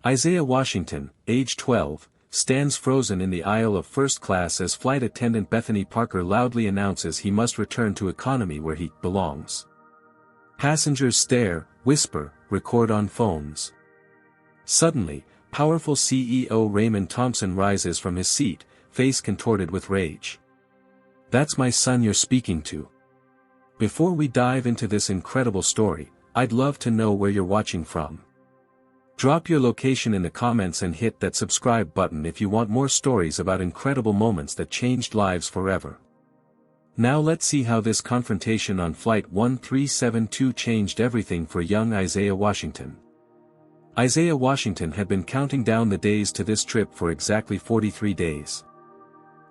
Isaiah Washington, age 12, stands frozen in the aisle of first class as flight attendant Bethany Parker loudly announces he must return to economy where he belongs. Passengers stare, whisper, record on phones. Suddenly, powerful CEO Raymond Thompson rises from his seat, face contorted with rage. "That's my son you're speaking to. Before we dive into this incredible story, I'd love to know where you're watching from. Drop your location in the comments and hit that subscribe button if you want more stories about incredible moments that changed lives forever." Now let's see how this confrontation on Flight 1372 changed everything for young Isaiah Washington. Isaiah Washington had been counting down the days to this trip for exactly 43 days.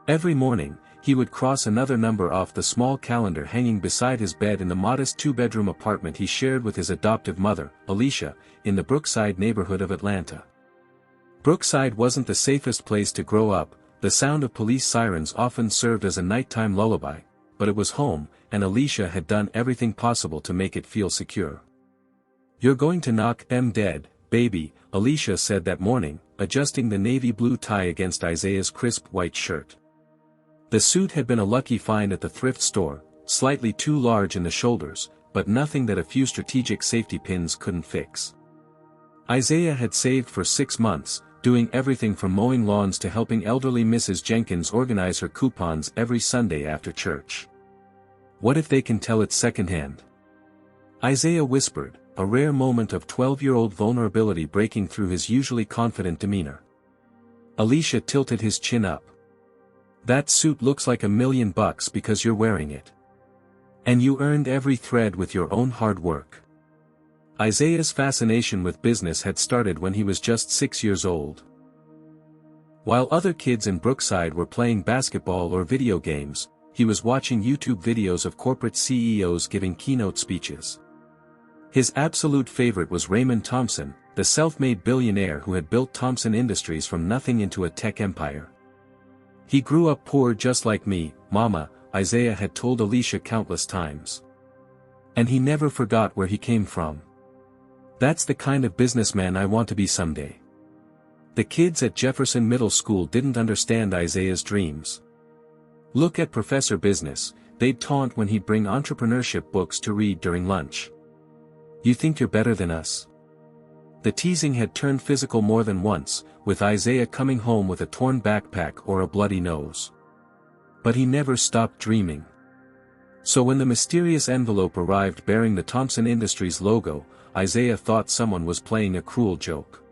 Every morning, he would cross another number off the small calendar hanging beside his bed in the modest two-bedroom apartment he shared with his adoptive mother, Alicia, in the Brookside neighborhood of Atlanta. Brookside wasn't the safest place to grow up, the sound of police sirens often served as a nighttime lullaby, but it was home, and Alicia had done everything possible to make it feel secure. "You're going to knock them dead, baby," Alicia said that morning, adjusting the navy blue tie against Isaiah's crisp white shirt. The suit had been a lucky find at the thrift store, slightly too large in the shoulders, but nothing that a few strategic safety pins couldn't fix. Isaiah had saved for 6 months, doing everything from mowing lawns to helping elderly Mrs. Jenkins organize her coupons every Sunday after church. "What if they can tell it's secondhand?" Isaiah whispered, a rare moment of 12-year-old vulnerability breaking through his usually confident demeanor. Alicia tilted his chin up. "That suit looks like $1 million because you're wearing it. And you earned every thread with your own hard work." Isaiah's fascination with business had started when he was just 6 years old. While other kids in Brookside were playing basketball or video games, he was watching YouTube videos of corporate CEOs giving keynote speeches. His absolute favorite was Raymond Thompson, the self-made billionaire who had built Thompson Industries from nothing into a tech empire. "He grew up poor just like me, Mama," Isaiah had told Alicia countless times. "And he never forgot where he came from. That's the kind of businessman I want to be someday." The kids at Jefferson Middle School didn't understand Isaiah's dreams. "Look at Professor Business," they'd taunt when he'd bring entrepreneurship books to read during lunch. "You think you're better than us?" The teasing had turned physical more than once, with Isaiah coming home with a torn backpack or a bloody nose. But he never stopped dreaming. So when the mysterious envelope arrived bearing the Thompson Industries logo, Isaiah thought someone was playing a cruel joke.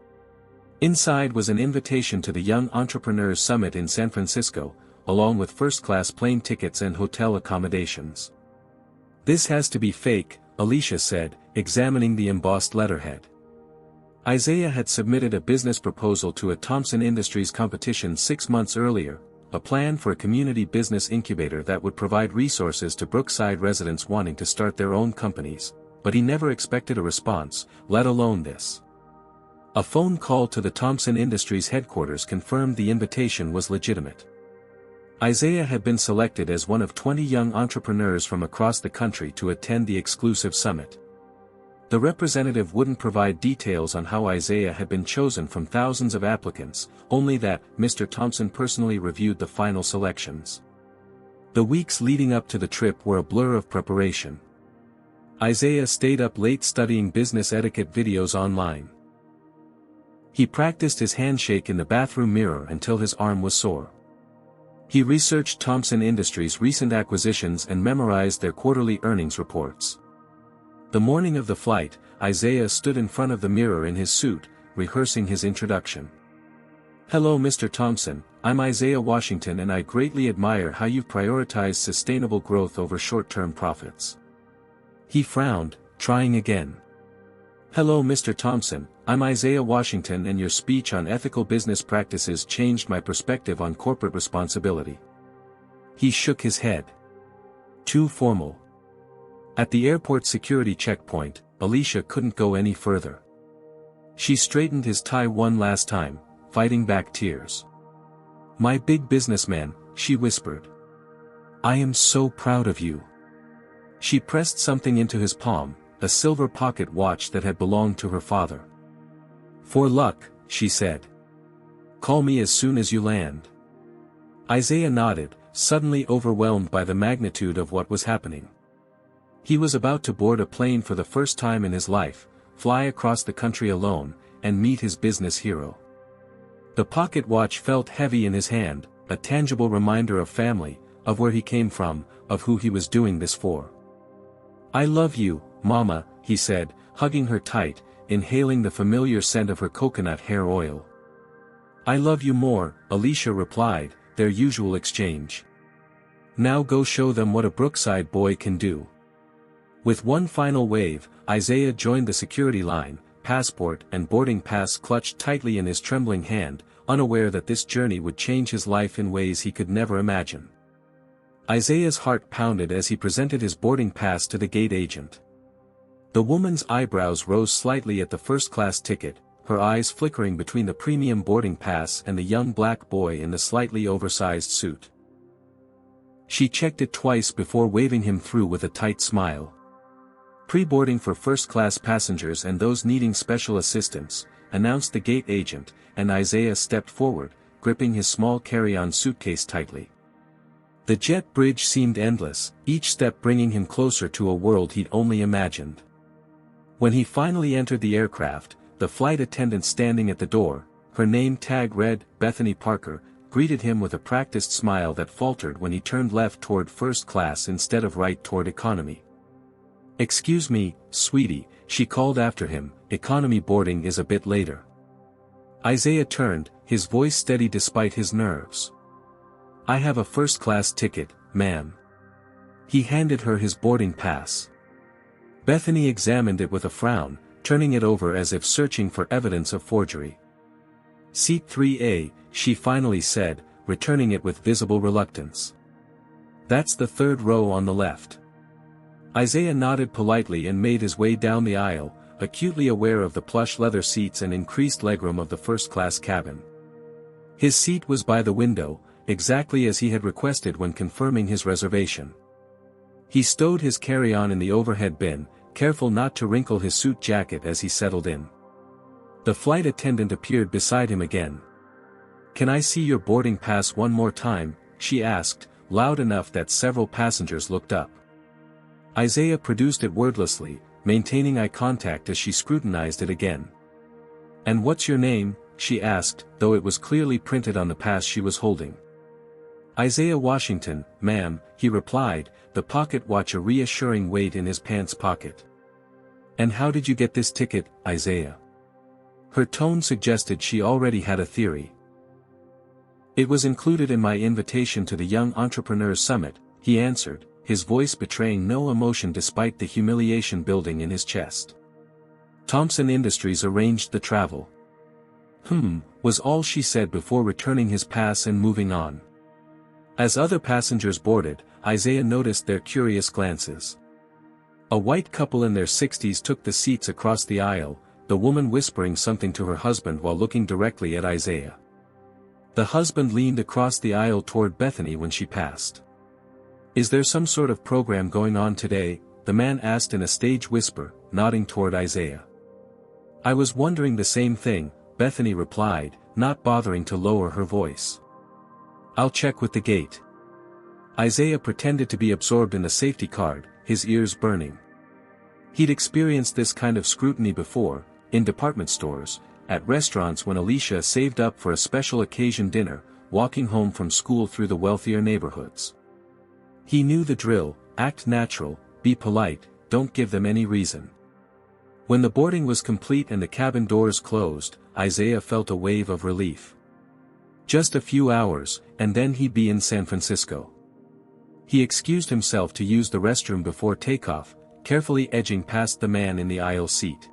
Inside was an invitation to the Young Entrepreneurs Summit in San Francisco, along with first-class plane tickets and hotel accommodations. "This has to be fake," Alicia said, examining the embossed letterhead. Isaiah had submitted a business proposal to a Thompson Industries competition 6 months earlier, a plan for a community business incubator that would provide resources to Brookside residents wanting to start their own companies, but he never expected a response, let alone this. A phone call to the Thompson Industries headquarters confirmed the invitation was legitimate. Isaiah had been selected as one of 20 young entrepreneurs from across the country to attend the exclusive summit. The representative wouldn't provide details on how Isaiah had been chosen from thousands of applicants, only that Mr. Thompson personally reviewed the final selections. The weeks leading up to the trip were a blur of preparation. Isaiah stayed up late studying business etiquette videos online. He practiced his handshake in the bathroom mirror until his arm was sore. He researched Thompson Industries' recent acquisitions and memorized their quarterly earnings reports. The morning of the flight, Isaiah stood in front of the mirror in his suit, rehearsing his introduction. "Hello Mr. Thompson, I'm Isaiah Washington and I greatly admire how you've prioritized sustainable growth over short-term profits." He frowned, trying again. "Hello Mr. Thompson, I'm Isaiah Washington and your speech on ethical business practices changed my perspective on corporate responsibility." He shook his head. Too formal. At the airport security checkpoint, Alicia couldn't go any further. She straightened his tie one last time, fighting back tears. "My big businessman," she whispered. "I am so proud of you." She pressed something into his palm, a silver pocket watch that had belonged to her father. "For luck," she said. Call me as soon as you land. Isaiah nodded, suddenly overwhelmed by the magnitude of what was happening. He was about to board a plane for the first time in his life, fly across the country alone, and meet his business hero. The pocket watch felt heavy in his hand, a tangible reminder of family, of where he came from, of who he was doing this for. I love you, Mama, he said, hugging her tight, inhaling the familiar scent of her coconut hair oil. I love you more, Alicia replied, their usual exchange. Now go show them what a Brookside boy can do. With one final wave, Isaiah joined the security line, passport and boarding pass clutched tightly in his trembling hand, unaware that this journey would change his life in ways he could never imagine. Isaiah's heart pounded as he presented his boarding pass to the gate agent. The woman's eyebrows rose slightly at the first-class ticket, her eyes flickering between the premium boarding pass and the young black boy in the slightly oversized suit. She checked it twice before waving him through with a tight smile. Pre-boarding for first-class passengers and those needing special assistance, announced the gate agent, and Isaiah stepped forward, gripping his small carry-on suitcase tightly. The jet bridge seemed endless, each step bringing him closer to a world he'd only imagined. When he finally entered the aircraft, the flight attendant standing at the door, her name tag read, Bethany Parker, greeted him with a practiced smile that faltered when he turned left toward first class instead of right toward economy. Excuse me, sweetie, she called after him, economy boarding is a bit later. Isaiah turned, his voice steady despite his nerves. I have a first-class ticket, ma'am. He handed her his boarding pass. Bethany examined it with a frown, turning it over as if searching for evidence of forgery. Seat 3A, she finally said, returning it with visible reluctance. That's the third row on the left. Isaiah nodded politely and made his way down the aisle, acutely aware of the plush leather seats and increased legroom of the first-class cabin. His seat was by the window, exactly as he had requested when confirming his reservation. He stowed his carry-on in the overhead bin, careful not to wrinkle his suit jacket as he settled in. The flight attendant appeared beside him again. Can I see your boarding pass one more time, she asked, loud enough that several passengers looked up. Isaiah produced it wordlessly, maintaining eye contact as she scrutinized it again. And what's your name, she asked, though it was clearly printed on the pass she was holding. Isaiah Washington, ma'am, he replied, the pocket watch a reassuring weight in his pants pocket. And how did you get this ticket, Isaiah? Her tone suggested she already had a theory. It was included in my invitation to the Young Entrepreneurs Summit, he answered, his voice betraying no emotion despite the humiliation building in his chest. Thompson Industries arranged the travel. Was all she said before returning his pass and moving on. As other passengers boarded, Isaiah noticed their curious glances. A white couple in their 60s took the seats across the aisle, the woman whispering something to her husband while looking directly at Isaiah. The husband leaned across the aisle toward Bethany when she passed. Is there some sort of program going on today? The man asked in a stage whisper, nodding toward Isaiah. I was wondering the same thing, Bethany replied, not bothering to lower her voice. I'll check with the gate. Isaiah pretended to be absorbed in the safety card, his ears burning. He'd experienced this kind of scrutiny before, in department stores, at restaurants when Alicia saved up for a special occasion dinner, walking home from school through the wealthier neighborhoods. He knew the drill, act natural, be polite, don't give them any reason. When the boarding was complete and the cabin doors closed, Isaiah felt a wave of relief. Just a few hours, and then he'd be in San Francisco. He excused himself to use the restroom before takeoff, carefully edging past the man in the aisle seat.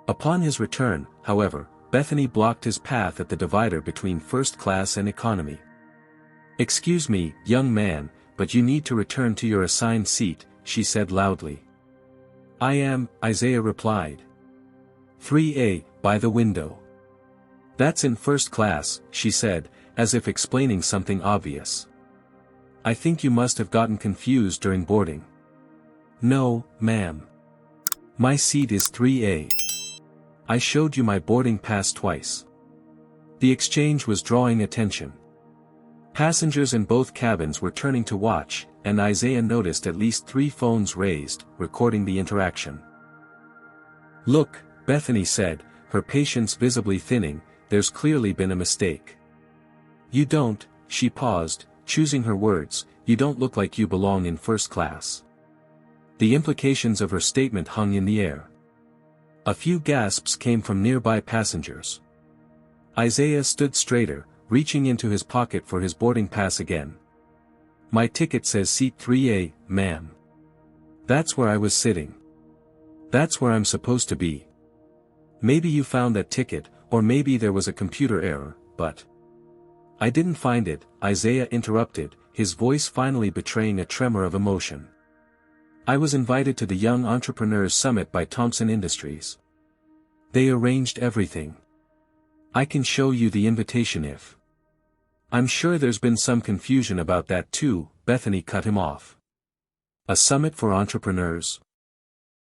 Upon his return, however, Bethany blocked his path at the divider between first class and economy. Excuse me, young man, but you need to return to your assigned seat, she said loudly. I am, Isaiah replied. 3A, by the window. That's in first class, she said, as if explaining something obvious. I think you must have gotten confused during boarding. No, ma'am. My seat is 3A. I showed you my boarding pass twice. The exchange was drawing attention. Passengers in both cabins were turning to watch, and Isaiah noticed at least 3 phones raised, recording the interaction. "Look," Bethany said, her patience visibly thinning, "there's clearly been a mistake." "You don't," she paused, choosing her words, "you don't look like you belong in first class." The implications of her statement hung in the air. A few gasps came from nearby passengers. Isaiah stood straighter, reaching into his pocket for his boarding pass again. "My ticket says seat 3A, ma'am. That's where I was sitting. That's where I'm supposed to be. Maybe you found that ticket, or maybe there was a computer error, but—" "I didn't find it," Isaiah interrupted, his voice finally betraying a tremor of emotion. "I was invited to the Young Entrepreneurs Summit by Thompson Industries. They arranged everything. I can show you the invitation if—" "I'm sure there's been some confusion about that too," Bethany cut him off. "A summit for entrepreneurs?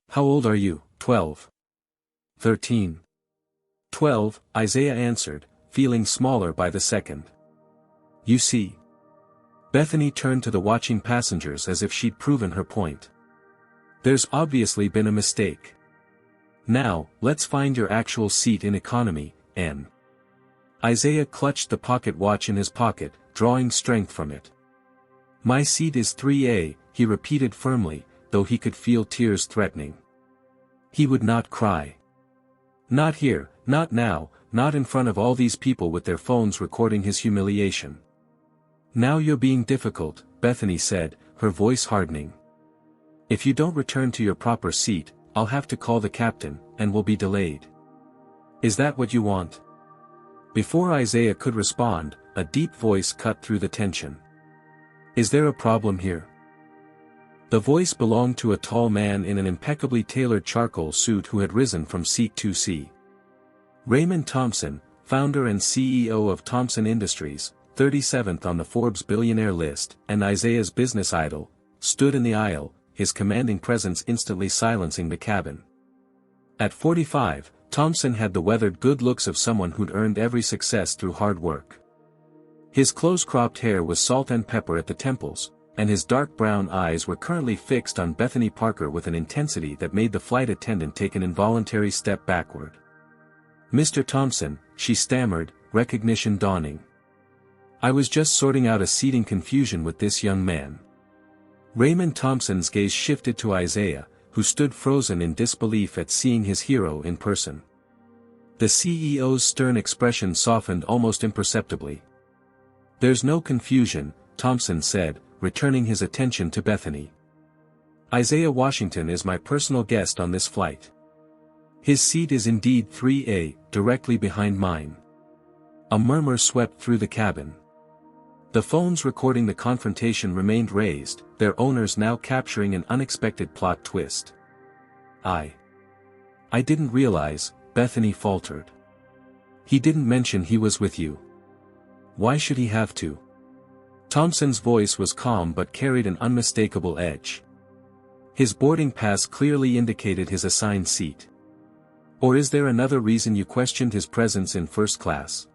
How old are you?" 12. 13. 12, Isaiah answered, feeling smaller by the second. "You see." Bethany turned to the watching passengers as if she'd proven her point. "There's obviously been a mistake. Now, let's find your actual seat in economy, N." Isaiah clutched the pocket watch in his pocket, drawing strength from it. "My seat is 3A, he repeated firmly, though he could feel tears threatening. He would not cry. Not here, not now, not in front of all these people with their phones recording his humiliation. "Now you're being difficult," Bethany said, her voice hardening. "If you don't return to your proper seat, I'll have to call the captain, and we'll be delayed. Is that what you want?" Before Isaiah could respond, a deep voice cut through the tension. "Is there a problem here?" The voice belonged to a tall man in an impeccably tailored charcoal suit who had risen from seat 2C. Raymond Thompson, founder and CEO of Thompson Industries, 37th on the Forbes billionaire list, and Isaiah's business idol, stood in the aisle, his commanding presence instantly silencing the cabin. At 45, Thompson had the weathered good looks of someone who'd earned every success through hard work. His close-cropped hair was salt and pepper at the temples, and his dark brown eyes were currently fixed on Bethany Parker with an intensity that made the flight attendant take an involuntary step backward. "Mr. Thompson," she stammered, recognition dawning. "I was just sorting out a seating confusion with this young man." Raymond Thompson's gaze shifted to Isaiah, who stood frozen in disbelief at seeing his hero in person. The CEO's stern expression softened almost imperceptibly. "There's no confusion," Thompson said, returning his attention to Bethany. "Isaiah Washington is my personal guest on this flight. His seat is indeed 3A, directly behind mine." A murmur swept through the cabin. The phones recording the confrontation remained raised, their owners now capturing an unexpected plot twist. I didn't realize," Bethany faltered. "He didn't mention he was with you. Why should he have to?" Thompson's voice was calm but carried an unmistakable edge. "His boarding pass clearly indicated his assigned seat. Or is there another reason you questioned his presence in first class?"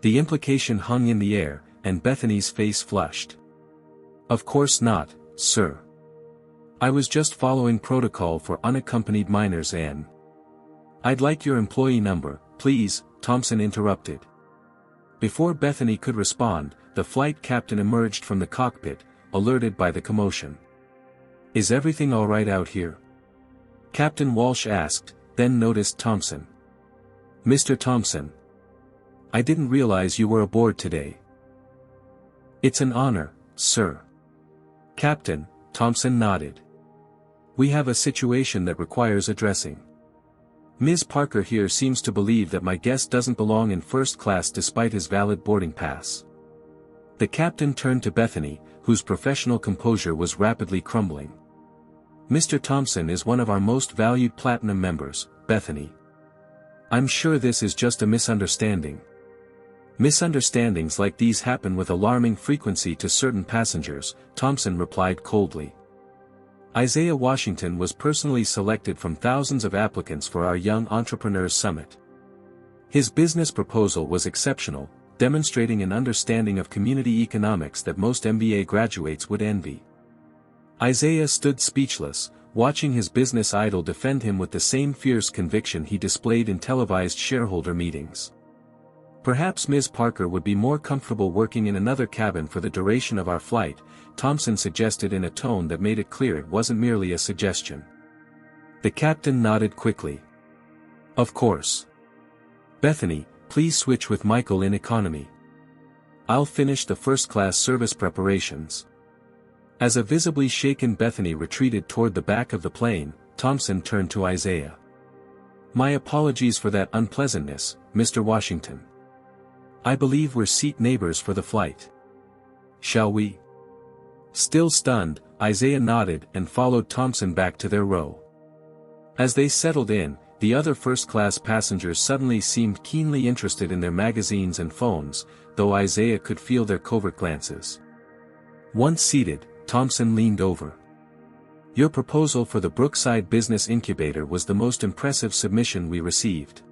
The implication hung in the air, and Bethany's face flushed. "Of course not, sir. I was just following protocol for unaccompanied minors and—" "I'd like your employee number, please," Thompson interrupted. Before Bethany could respond, the flight captain emerged from the cockpit, alerted by the commotion. "Is everything all right out here?" Captain Walsh asked, then noticed Thompson. "Mr. Thompson. I didn't realize you were aboard today." "It's an honor, sir." "Captain," Thompson nodded. "We have a situation that requires addressing. Ms. Parker here seems to believe that my guest doesn't belong in first class despite his valid boarding pass." The captain turned to Bethany, whose professional composure was rapidly crumbling. "Mr. Thompson is one of our most valued platinum members, Bethany. I'm sure this is just a misunderstanding." "Misunderstandings like these happen with alarming frequency to certain passengers," Thompson replied coldly. Isaiah Washington was personally selected from thousands of applicants for our Young Entrepreneurs Summit. His business proposal was exceptional, demonstrating an understanding of community economics that most MBA graduates would envy. Isaiah stood speechless, watching his business idol defend him with the same fierce conviction he displayed in televised shareholder meetings. Perhaps Ms. Parker would be more comfortable working in another cabin for the duration of our flight, Thompson suggested in a tone that made it clear it wasn't merely a suggestion. The captain nodded quickly. Of course. Bethany, please switch with Michael in economy. I'll finish the first-class service preparations. As a visibly shaken Bethany retreated toward the back of the plane, Thompson turned to Isaiah. My apologies for that unpleasantness, Mr. Washington. I believe we're seat neighbors for the flight. Shall we? Still stunned, Isaiah nodded and followed Thompson back to their row. As they settled in, the other first-class passengers suddenly seemed keenly interested in their magazines and phones, though Isaiah could feel their covert glances. Once seated, Thompson leaned over. Your proposal for the Brookside Business Incubator was the most impressive submission we received.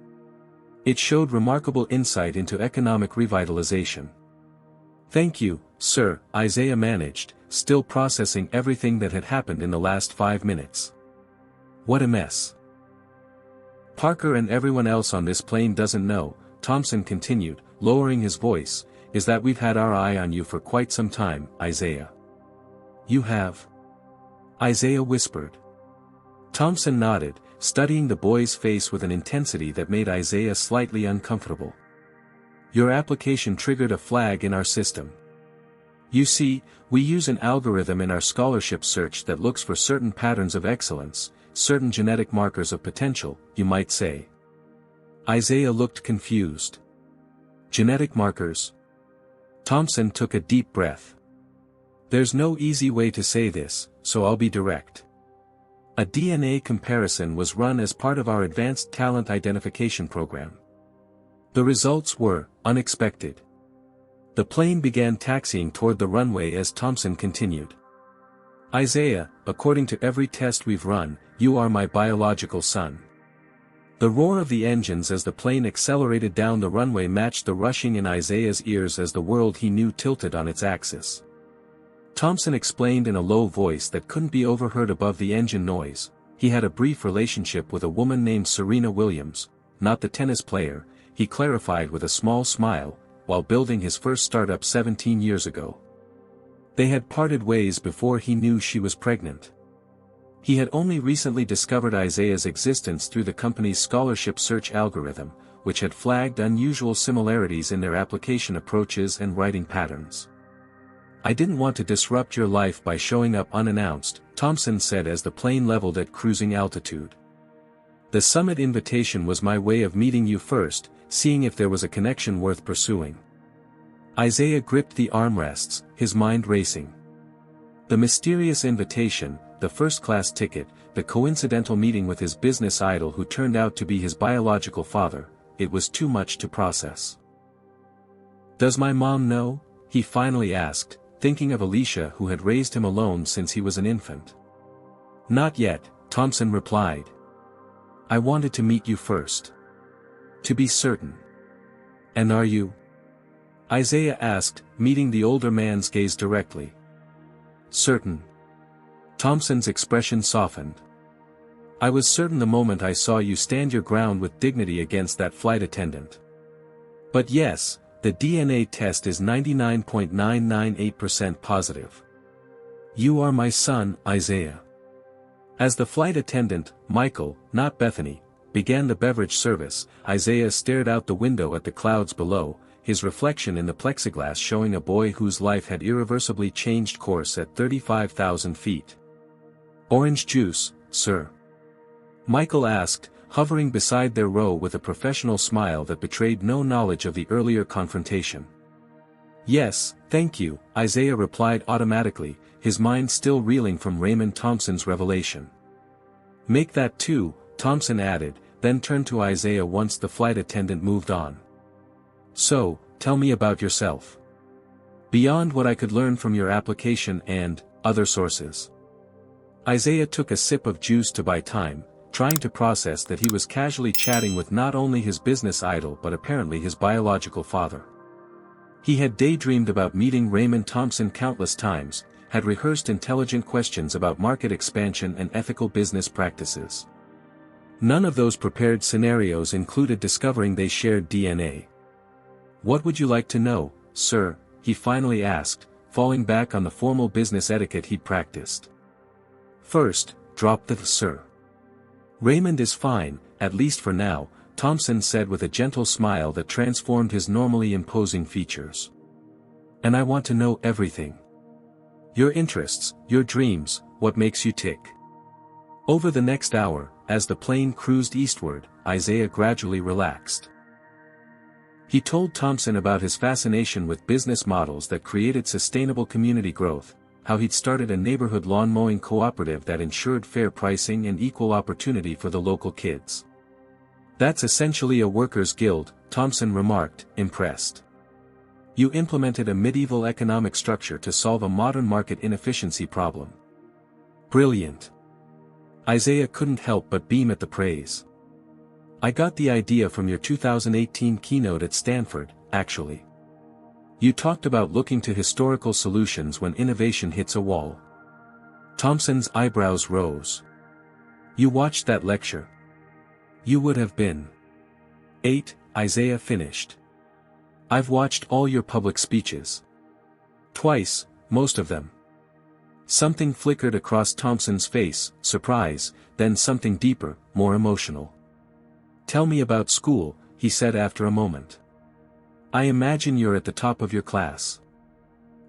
It showed remarkable insight into economic revitalization. Thank you, sir, Isaiah managed, still processing everything that had happened in the last 5 minutes. What a mess. Parker and everyone else on this plane doesn't know, Thompson continued, lowering his voice, is that we've had our eye on you for quite some time, Isaiah. You have? Isaiah whispered. Thompson nodded, studying the boy's face with an intensity that made Isaiah slightly uncomfortable. Your application triggered a flag in our system. You see, we use an algorithm in our scholarship search that looks for certain patterns of excellence, certain genetic markers of potential, you might say. Isaiah looked confused. Genetic markers? Thompson took a deep breath. There's no easy way to say this, so I'll be direct. A DNA comparison was run as part of our Advanced Talent Identification program. The results were unexpected. The plane began taxiing toward the runway as Thompson continued. Isaiah, according to every test we've run, you are my biological son. The roar of the engines as the plane accelerated down the runway matched the rushing in Isaiah's ears as the world he knew tilted on its axis. Thompson explained in a low voice that couldn't be overheard above the engine noise. He had a brief relationship with a woman named Serena Williams, not the tennis player, he clarified with a small smile, while building his first startup 17 years ago. They had parted ways before he knew she was pregnant. He had only recently discovered Isaiah's existence through the company's scholarship search algorithm, which had flagged unusual similarities in their application approaches and writing patterns. I didn't want to disrupt your life by showing up unannounced, Thompson said as the plane leveled at cruising altitude. The summit invitation was my way of meeting you first, seeing if there was a connection worth pursuing. Isaiah gripped the armrests, his mind racing. The mysterious invitation, the first-class ticket, the coincidental meeting with his business idol who turned out to be his biological father, it was too much to process. Does my mom know? He finally asked, thinking of Alicia who had raised him alone since he was an infant. Not yet, Thompson replied. I wanted to meet you first. To be certain. And are you? Isaiah asked, meeting the older man's gaze directly. Certain. Thompson's expression softened. I was certain the moment I saw you stand your ground with dignity against that flight attendant. But yes, the DNA test is 99.998% positive. You are my son, Isaiah. As the flight attendant, Michael, not Bethany, began the beverage service, Isaiah stared out the window at the clouds below, his reflection in the plexiglass showing a boy whose life had irreversibly changed course at 35,000 feet. Orange juice, sir? Michael asked, hovering beside their row with a professional smile that betrayed no knowledge of the earlier confrontation. Yes, thank you, Isaiah replied automatically, his mind still reeling from Raymond Thompson's revelation. Make that two, Thompson added, then turned to Isaiah once the flight attendant moved on. So, tell me about yourself. Beyond what I could learn from your application and other sources. Isaiah took a sip of juice to buy time, trying to process that he was casually chatting with not only his business idol but apparently his biological father. He had daydreamed about meeting Raymond Thompson countless times, had rehearsed intelligent questions about market expansion and ethical business practices. None of those prepared scenarios included discovering they shared DNA. "What would you like to know, sir?" he finally asked, falling back on the formal business etiquette he'd practiced. "First, drop the sir." "Raymond is fine, at least for now," Thompson said with a gentle smile that transformed his normally imposing features. "And I want to know everything. Your interests, your dreams, what makes you tick." Over the next hour, as the plane cruised eastward, Isaiah gradually relaxed. He told Thompson about his fascination with business models that created sustainable community growth, how he'd started a neighborhood lawn mowing cooperative that ensured fair pricing and equal opportunity for the local kids. "That's essentially a workers' guild," Thompson remarked, impressed. "You implemented a medieval economic structure to solve a modern market inefficiency problem." "Brilliant." Isaiah couldn't help but beam at the praise. "I got the idea from your 2018 keynote at Stanford, actually. You talked about looking to historical solutions when innovation hits a wall." Thompson's eyebrows rose. "You watched that lecture? You would have been 8, Isaiah finished. "I've watched all your public speeches. Twice, most of them." Something flickered across Thompson's face, surprise, then something deeper, more emotional. "Tell me about school," he said after a moment. "I imagine you're at the top of your class."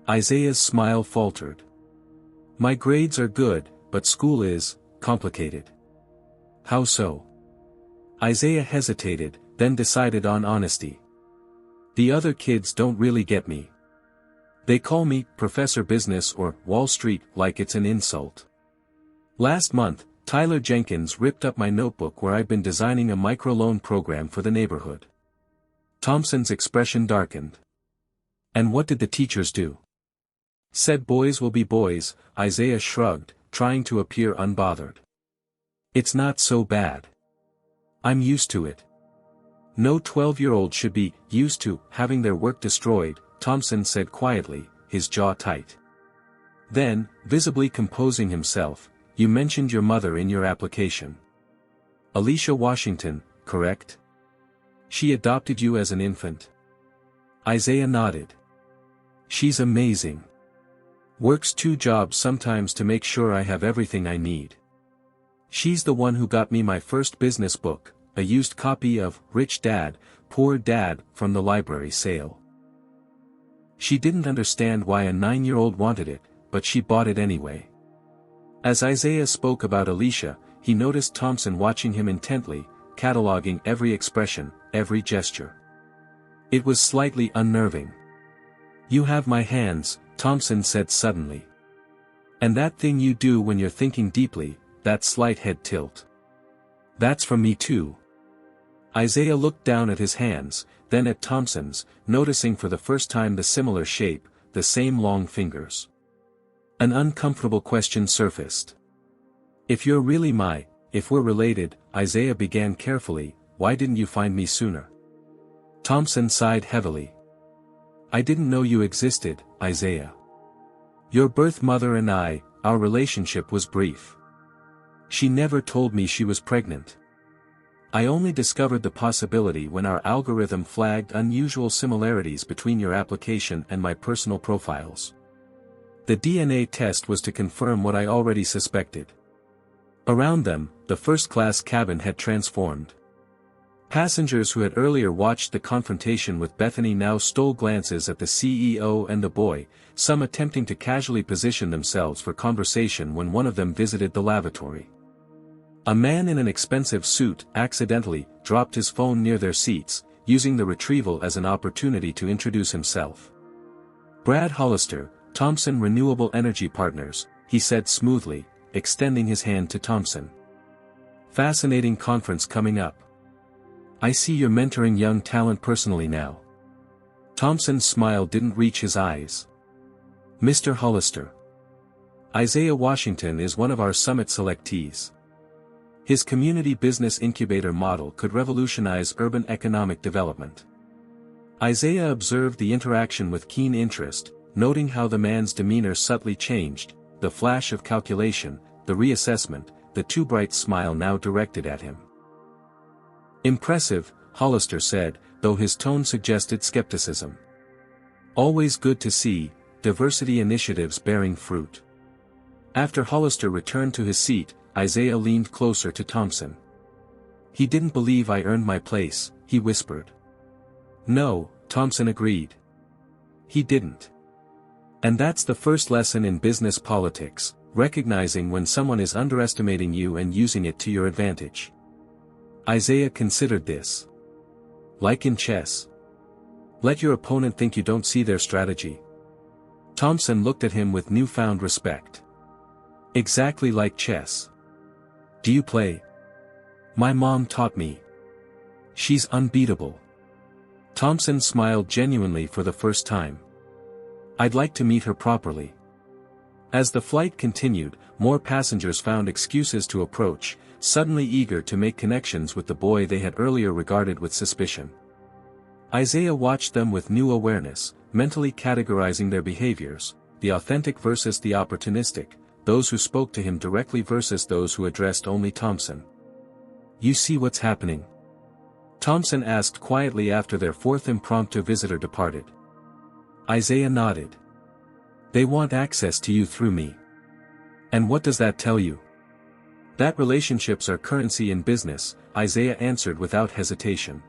Isaiah's smile faltered. "My grades are good, but school is complicated." "How so?" Isaiah hesitated, then decided on honesty. "The other kids don't really get me. They call me Professor Business or Wall Street like it's an insult. Last month, Tyler Jenkins ripped up my notebook where I'd been designing a microloan program for the neighborhood." Thompson's expression darkened. "And what did the teachers do?" "Said boys will be boys," Isaiah shrugged, trying to appear unbothered. "It's not so bad. I'm used to it." "No 12-year-old should be used to having their work destroyed," Thompson said quietly, his jaw tight. Then, visibly composing himself, "You mentioned your mother in your application. Alicia Washington, correct? She adopted you as an infant?" Isaiah nodded. "She's amazing. Works 2 jobs sometimes to make sure I have everything I need. She's the one who got me my first business book, a used copy of Rich Dad, Poor Dad from the library sale. She didn't understand why a 9-year-old wanted it, but she bought it anyway." As Isaiah spoke about Alicia, he noticed Thompson watching him intently, cataloging every expression, every gesture. It was slightly unnerving. "You have my hands," Thompson said suddenly. "And that thing you do when you're thinking deeply, that slight head tilt. That's from me too." Isaiah looked down at his hands, then at Thompson's, noticing for the first time the similar shape, the same long fingers. An uncomfortable question surfaced. "If we're related," Isaiah began carefully, "why didn't you find me sooner?" Thompson sighed heavily. "I didn't know you existed, Isaiah. Your birth mother and our relationship was brief. She never told me she was pregnant. I only discovered the possibility when our algorithm flagged unusual similarities between your application and my personal profiles. The DNA test was to confirm what I already suspected." Around them, the first-class cabin had transformed. Passengers who had earlier watched the confrontation with Bethany now stole glances at the CEO and the boy, some attempting to casually position themselves for conversation when one of them visited the lavatory. A man in an expensive suit accidentally dropped his phone near their seats, using the retrieval as an opportunity to introduce himself. "Brad Hollister, Thompson Renewable Energy Partners," he said smoothly, extending his hand to Thompson. "Fascinating conference coming up. I see you're mentoring young talent personally now." Thompson's smile didn't reach his eyes. "Mr. Hollister." Isaiah Washington is one of our summit selectees. His community business incubator model could revolutionize urban economic development. Isaiah observed the interaction with keen interest, noting how the man's demeanor subtly changed, the flash of calculation, the reassessment, the too bright smile now directed at him. Impressive, Hollister said, though his tone suggested skepticism. Always good to see, diversity initiatives bearing fruit. After Hollister returned to his seat, Isaiah leaned closer to Thompson. He didn't believe I earned my place, he whispered. No, Thompson agreed. He didn't. And that's the first lesson in business politics, recognizing when someone is underestimating you and using it to your advantage. Isaiah considered this. Like in chess. Let your opponent think you don't see their strategy. Thompson looked at him with newfound respect. Exactly like chess. Do you play? My mom taught me. She's unbeatable. Thompson smiled genuinely for the first time. I'd like to meet her properly. As the flight continued, more passengers found excuses to approach, suddenly eager to make connections with the boy they had earlier regarded with suspicion. Isaiah watched them with new awareness, mentally categorizing their behaviors, the authentic versus the opportunistic, those who spoke to him directly versus those who addressed only Thompson. You see what's happening? Thompson asked quietly after their fourth impromptu visitor departed. Isaiah nodded. They want access to you through me. And what does that tell you? That relationships are currency in business, Isaiah answered without hesitation.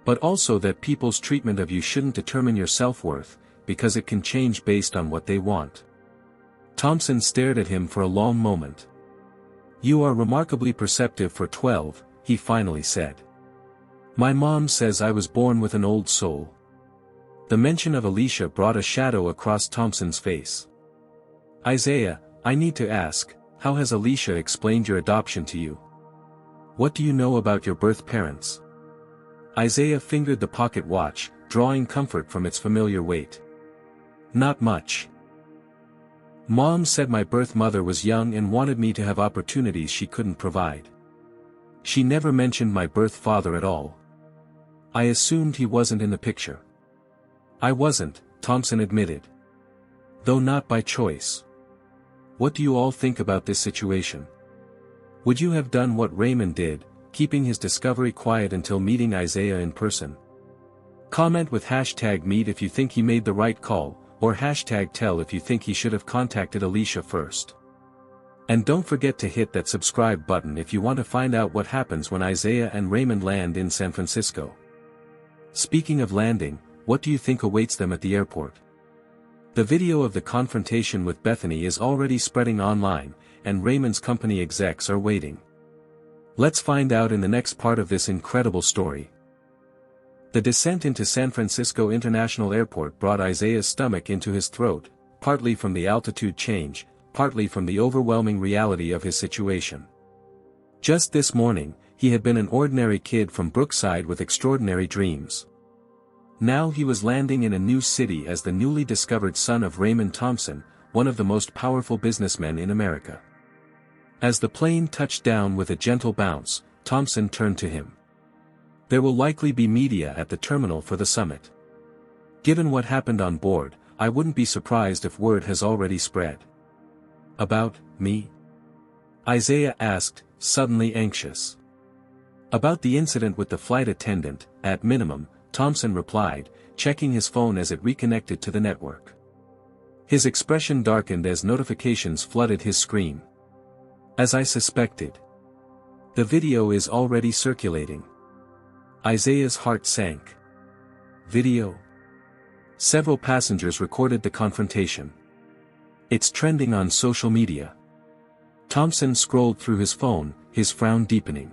But also that people's treatment of you shouldn't determine your self-worth, because it can change based on what they want. Thompson stared at him for a long moment. You are remarkably perceptive for 12, he finally said. My mom says I was born with an old soul. The mention of Alicia brought a shadow across Thompson's face. Isaiah, I need to ask, how has Alicia explained your adoption to you? What do you know about your birth parents? Isaiah fingered the pocket watch, drawing comfort from its familiar weight. Not much. Mom said my birth mother was young and wanted me to have opportunities she couldn't provide. She never mentioned my birth father at all. I assumed he wasn't in the picture. I wasn't, Thompson admitted. Though not by choice. What do you all think about this situation? Would you have done what Raymond did, keeping his discovery quiet until meeting Isaiah in person? Comment with #meet if you think he made the right call, or #tell if you think he should have contacted Alicia first. And don't forget to hit that subscribe button if you want to find out what happens when Isaiah and Raymond land in San Francisco. Speaking of landing, what do you think awaits them at the airport? The video of the confrontation with Bethany is already spreading online, and Raymond's company execs are waiting. Let's find out in the next part of this incredible story. The descent into San Francisco International Airport brought Isaiah's stomach into his throat, partly from the altitude change, partly from the overwhelming reality of his situation. Just this morning, he had been an ordinary kid from Brookside with extraordinary dreams. Now he was landing in a new city as the newly discovered son of Raymond Thompson, one of the most powerful businessmen in America. As the plane touched down with a gentle bounce, Thompson turned to him. There will likely be media at the terminal for the summit. Given what happened on board, I wouldn't be surprised if word has already spread. About me? Isaiah asked, suddenly anxious. About the incident with the flight attendant, at minimum, Thompson replied, checking his phone as it reconnected to the network. His expression darkened as notifications flooded his screen. As I suspected. The video is already circulating. Isaiah's heart sank. Video? Several passengers recorded the confrontation. It's trending on social media. Thompson scrolled through his phone, his frown deepening.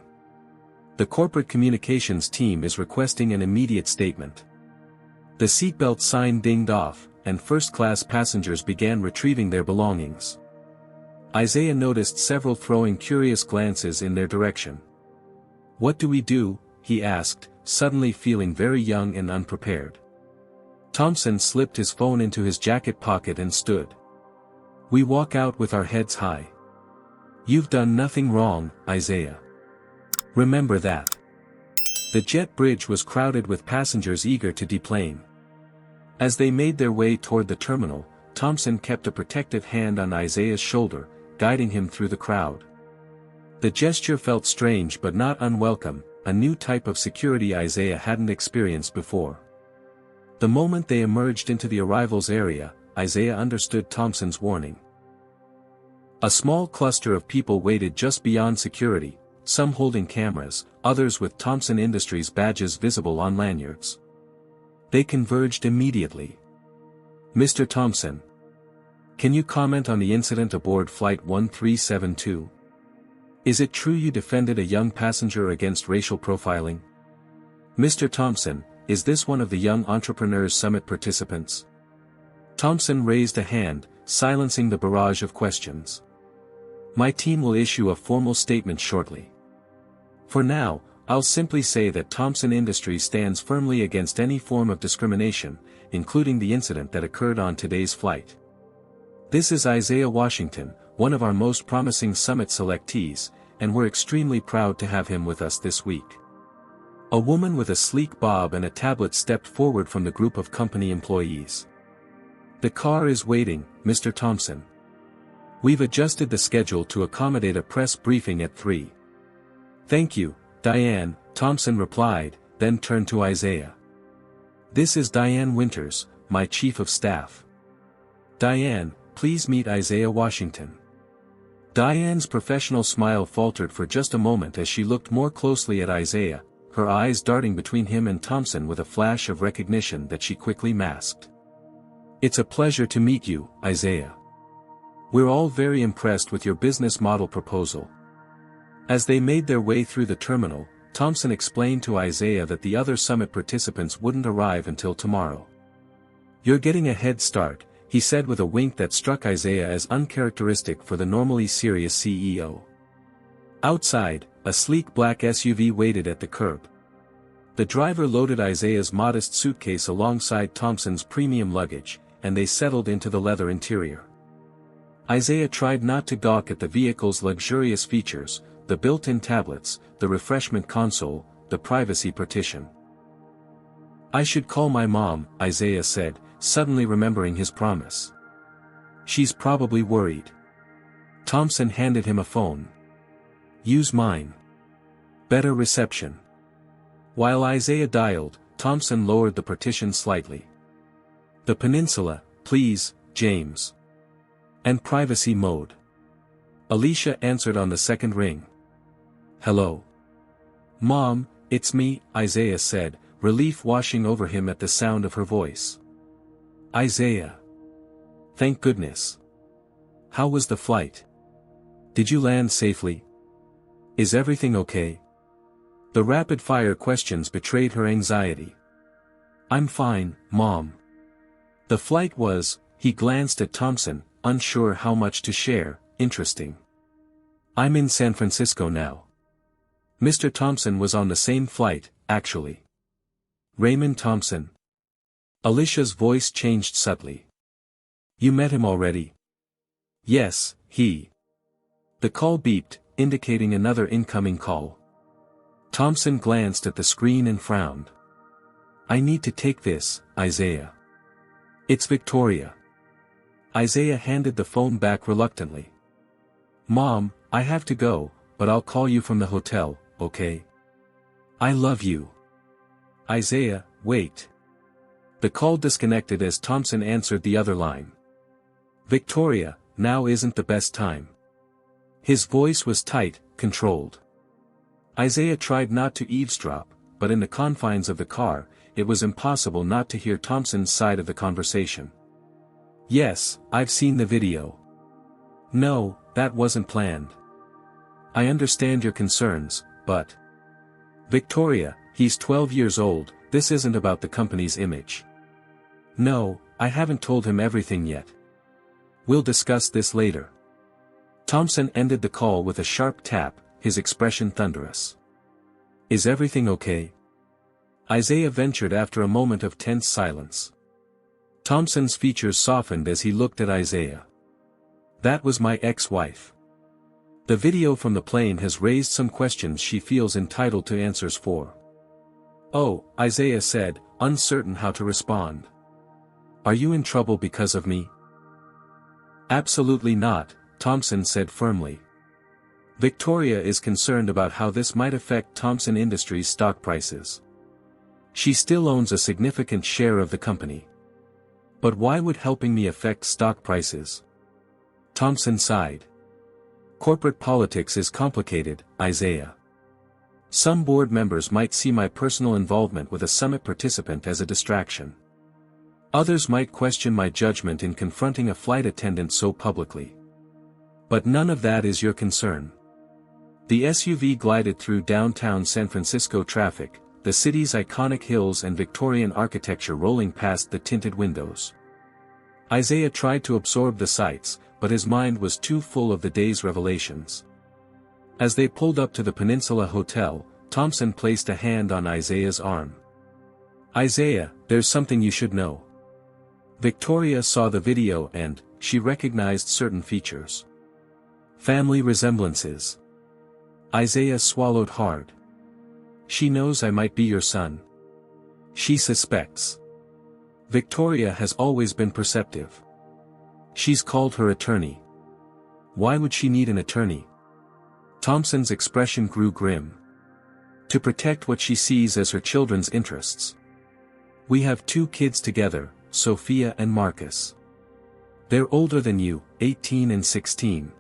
The corporate communications team is requesting an immediate statement. The seatbelt sign dinged off, and first-class passengers began retrieving their belongings. Isaiah noticed several throwing curious glances in their direction. What do we do? He asked, suddenly feeling very young and unprepared. Thompson slipped his phone into his jacket pocket and stood. We walk out with our heads high. You've done nothing wrong, Isaiah. Remember that. The jet bridge was crowded with passengers eager to deplane. As they made their way toward the terminal, Thompson kept a protective hand on Isaiah's shoulder, guiding him through the crowd. The gesture felt strange but not unwelcome, a new type of security Isaiah hadn't experienced before. The moment they emerged into the arrivals area, Isaiah understood Thompson's warning. A small cluster of people waited just beyond security, some holding cameras, others with Thompson Industries badges visible on lanyards. They converged immediately. Mr. Thompson. Can you comment on the incident aboard Flight 1372? Is it true you defended a young passenger against racial profiling? Mr. Thompson, is this one of the Young Entrepreneurs Summit participants? Thompson raised a hand, silencing the barrage of questions. My team will issue a formal statement shortly. For now, I'll simply say that Thompson Industries stands firmly against any form of discrimination, including the incident that occurred on today's flight. This is Isaiah Washington, one of our most promising summit selectees, and we're extremely proud to have him with us this week. A woman with a sleek bob and a tablet stepped forward from the group of company employees. The car is waiting, Mr. Thompson. We've adjusted the schedule to accommodate a press briefing at 3. Thank you, Diane, Thompson replied, then turned to Isaiah. This is Diane Winters, my chief of staff. Diane, please meet Isaiah Washington. Diane's professional smile faltered for just a moment as she looked more closely at Isaiah, her eyes darting between him and Thompson with a flash of recognition that she quickly masked. It's a pleasure to meet you, Isaiah. We're all very impressed with your business model proposal. As they made their way through the terminal, Thompson explained to Isaiah that the other summit participants wouldn't arrive until tomorrow. You're getting a head start, he said with a wink that struck Isaiah as uncharacteristic for the normally serious CEO. Outside, a sleek black SUV waited at the curb. The driver loaded Isaiah's modest suitcase alongside Thompson's premium luggage, and they settled into the leather interior. Isaiah tried not to gawk at the vehicle's luxurious features, the built-in tablets, the refreshment console, the privacy partition. I should call my mom, Isaiah said, suddenly remembering his promise. She's probably worried. Thompson handed him a phone. Use mine. Better reception. While Isaiah dialed, Thompson lowered the partition slightly. The peninsula, please, James. And privacy mode. Alicia answered on the second ring. Hello. Mom, it's me, Isaiah said, relief washing over him at the sound of her voice. Isaiah. Thank goodness. How was the flight? Did you land safely? Is everything okay? The rapid-fire questions betrayed her anxiety. I'm fine, Mom. The flight was, he glanced at Thompson, unsure how much to share, interesting. I'm in San Francisco now. Mr. Thompson was on the same flight, actually. Raymond Thompson. Alicia's voice changed subtly. You met him already? Yes, he. The call beeped, indicating another incoming call. Thompson glanced at the screen and frowned. I need to take this, Isaiah. It's Victoria. Isaiah handed the phone back reluctantly. Mom, I have to go, but I'll call you from the hotel, okay? I love you. Isaiah, wait. The call disconnected as Thompson answered the other line. Victoria, now isn't the best time. His voice was tight, controlled. Isaiah tried not to eavesdrop, but in the confines of the car, it was impossible not to hear Thompson's side of the conversation. Yes, I've seen the video. No, that wasn't planned. I understand your concerns, but... Victoria, he's 12 years old, this isn't about the company's image. No, I haven't told him everything yet. We'll discuss this later. Thompson ended the call with a sharp tap, his expression thunderous. Is everything okay? Isaiah ventured after a moment of tense silence. Thompson's features softened as he looked at Isaiah. That was my ex-wife. The video from the plane has raised some questions she feels entitled to answers for. Oh, Isaiah said, uncertain how to respond. Are you in trouble because of me? Absolutely not, Thompson said firmly. Victoria is concerned about how this might affect Thompson Industries' stock prices. She still owns a significant share of the company. But why would helping me affect stock prices? Thompson sighed. Corporate politics is complicated, Isaiah. Some board members might see my personal involvement with a summit participant as a distraction. Others might question my judgment in confronting a flight attendant so publicly. But none of that is your concern. The SUV glided through downtown San Francisco traffic, the city's iconic hills and Victorian architecture rolling past the tinted windows. Isaiah tried to absorb the sights, but his mind was too full of the day's revelations. As they pulled up to the Peninsula Hotel, Thompson placed a hand on Isaiah's arm. Isaiah, there's something you should know. Victoria saw the video and, she recognized certain features. Family resemblances. Isaiah swallowed hard. She knows I might be your son. She suspects. Victoria has always been perceptive. She's called her attorney. Why would she need an attorney? Thompson's expression grew grim. To protect what she sees as her children's interests. We have 2 kids together, Sophia and Marcus. They're older than you, 18 and 16.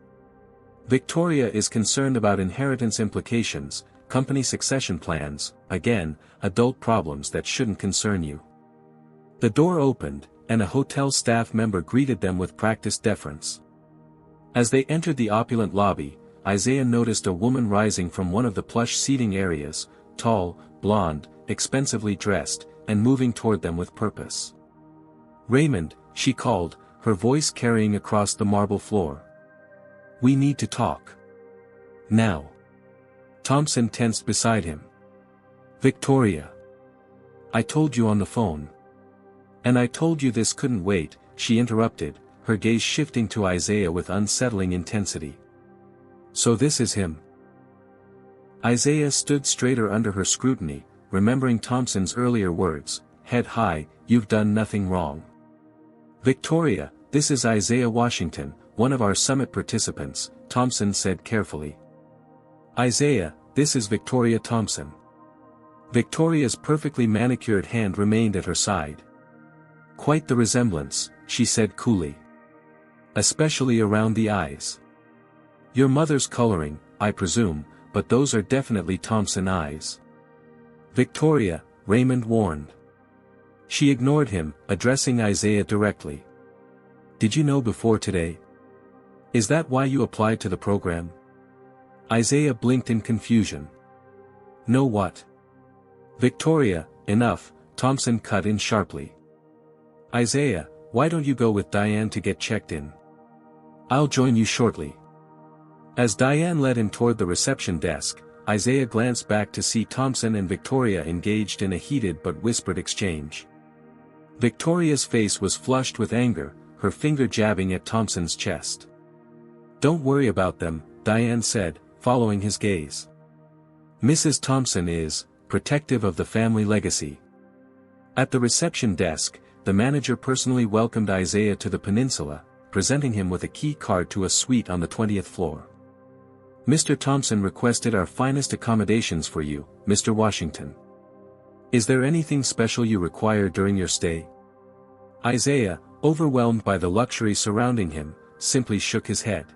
Victoria is concerned about inheritance implications, company succession plans, again, adult problems that shouldn't concern you. The door opened, and a hotel staff member greeted them with practiced deference. As they entered the opulent lobby, Isaiah noticed a woman rising from one of the plush seating areas, tall, blonde, expensively dressed, and moving toward them with purpose. Raymond, she called, her voice carrying across the marble floor. We need to talk. Now. Thompson tensed beside him. Victoria. I told you on the phone. And I told you this couldn't wait, she interrupted, her gaze shifting to Isaiah with unsettling intensity. So this is him. Isaiah stood straighter under her scrutiny, remembering Thompson's earlier words, head high, you've done nothing wrong. Victoria, this is Isaiah Washington, one of our summit participants, Thompson said carefully. Isaiah, this is Victoria Thompson. Victoria's perfectly manicured hand remained at her side. Quite the resemblance, she said coolly. Especially around the eyes. Your mother's coloring, I presume, but those are definitely Thompson eyes. Victoria, Raymond warned. She ignored him, addressing Isaiah directly. Did you know before today? Is that why you applied to the program? Isaiah blinked in confusion. Know what? Victoria, enough, Thompson cut in sharply. Isaiah, why don't you go with Diane to get checked in? I'll join you shortly. As Diane led him toward the reception desk, Isaiah glanced back to see Thompson and Victoria engaged in a heated but whispered exchange. Victoria's face was flushed with anger, her finger jabbing at Thompson's chest. Don't worry about them, Diane said, following his gaze. Mrs. Thompson is protective of the family legacy. At the reception desk, the manager personally welcomed Isaiah to the peninsula, presenting him with a key card to a suite on the 20th floor. Mr. Thompson requested our finest accommodations for you, Mr. Washington. Is there anything special you require during your stay? Isaiah, overwhelmed by the luxury surrounding him, simply shook his head.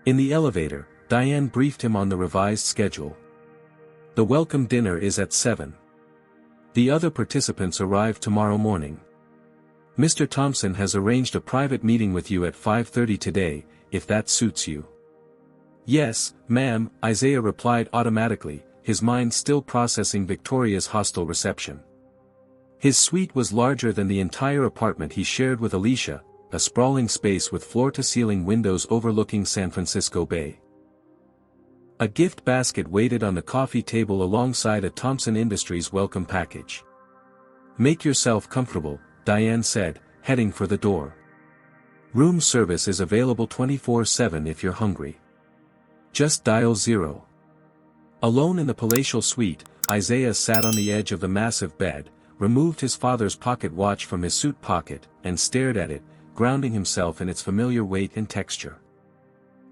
In the elevator, Diane briefed him on the revised schedule. The welcome dinner is at 7. The other participants arrive tomorrow morning. Mr. Thompson has arranged a private meeting with you at 5:30 today, if that suits you. Yes, ma'am, Isaiah replied automatically, his mind still processing Victoria's hostile reception. His suite was larger than the entire apartment he shared with Alicia, a sprawling space with floor-to-ceiling windows overlooking San Francisco Bay. A gift basket waited on the coffee table alongside a Thompson Industries welcome package. Make yourself comfortable, Diane said, heading for the door. Room service is available 24/7 if you're hungry. Just dial 0. Alone in the palatial suite, Isaiah sat on the edge of the massive bed, removed his father's pocket watch from his suit pocket, and stared at it, grounding himself in its familiar weight and texture.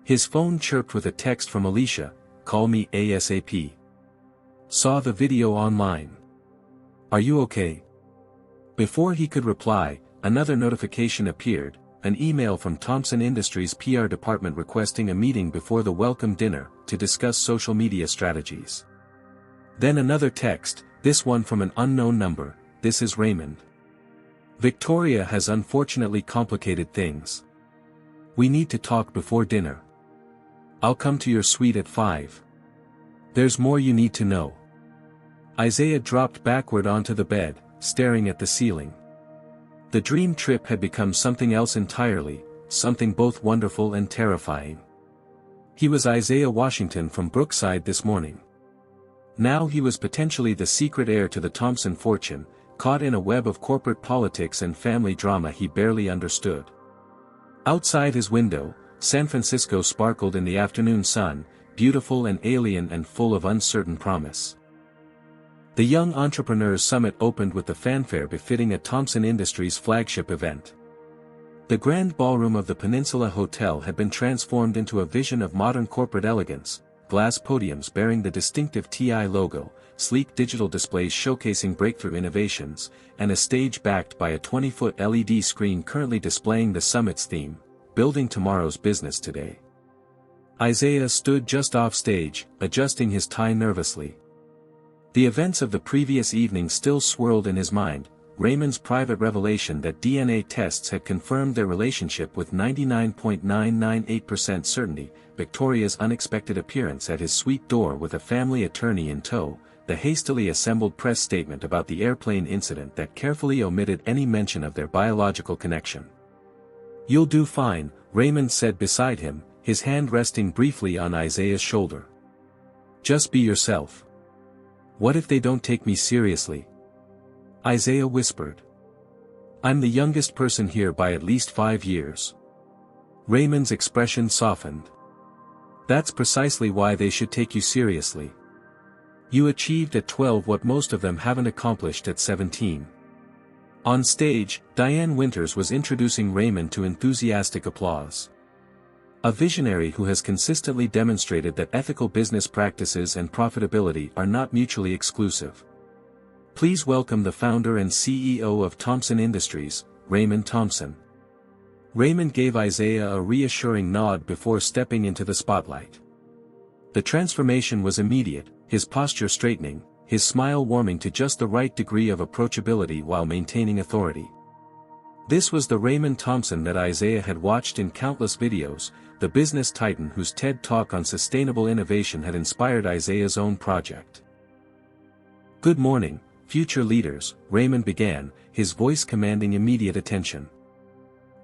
His phone chirped with a text from Alicia, "Call me ASAP. Saw the video online. Are you okay?" Before he could reply, another notification appeared, an email from Thompson Industries' PR department requesting a meeting before the welcome dinner, to discuss social media strategies. Then another text, this one from an unknown number, "This is Raymond. Victoria has unfortunately complicated things. We need to talk before dinner. I'll come to your suite at 5. There's more you need to know." Isaiah dropped backward onto the bed, staring at the ceiling. The dream trip had become something else entirely, something both wonderful and terrifying. He was Isaiah Washington from Brookside this morning. Now he was potentially the secret heir to the Thompson fortune, caught in a web of corporate politics and family drama he barely understood. Outside his window, San Francisco sparkled in the afternoon sun, beautiful and alien and full of uncertain promise. The Young Entrepreneurs Summit opened with the fanfare befitting a Thompson Industries flagship event. The grand ballroom of the Peninsula Hotel had been transformed into a vision of modern corporate elegance, glass podiums bearing the distinctive TI logo, sleek digital displays showcasing breakthrough innovations, and a stage backed by a 20-foot LED screen currently displaying the summit's theme, "Building Tomorrow's Business Today." Isaiah stood just off stage, adjusting his tie nervously. The events of the previous evening still swirled in his mind, Raymond's private revelation that DNA tests had confirmed their relationship with 99.998% certainty, Victoria's unexpected appearance at his suite door with a family attorney in tow, the hastily assembled press statement about the airplane incident that carefully omitted any mention of their biological connection. "You'll do fine," Raymond said beside him, his hand resting briefly on Isaiah's shoulder. "Just be yourself." "What if they don't take me seriously?" Isaiah whispered. "I'm the youngest person here by at least 5 years." Raymond's expression softened. "That's precisely why they should take you seriously. You achieved at 12 what most of them haven't accomplished at 17. On stage, Diane Winters was introducing Raymond to enthusiastic applause. A visionary who has consistently demonstrated that ethical business practices and profitability are not mutually exclusive. Please welcome the founder and CEO of Thompson Industries, Raymond Thompson. Raymond gave Isaiah a reassuring nod before stepping into the spotlight. The transformation was immediate, his posture straightening, his smile warming to just the right degree of approachability while maintaining authority. This was the Raymond Thompson that Isaiah had watched in countless videos, the business titan whose TED Talk on sustainable innovation had inspired Isaiah's own project. "Good morning, future leaders," Raymond began, his voice commanding immediate attention.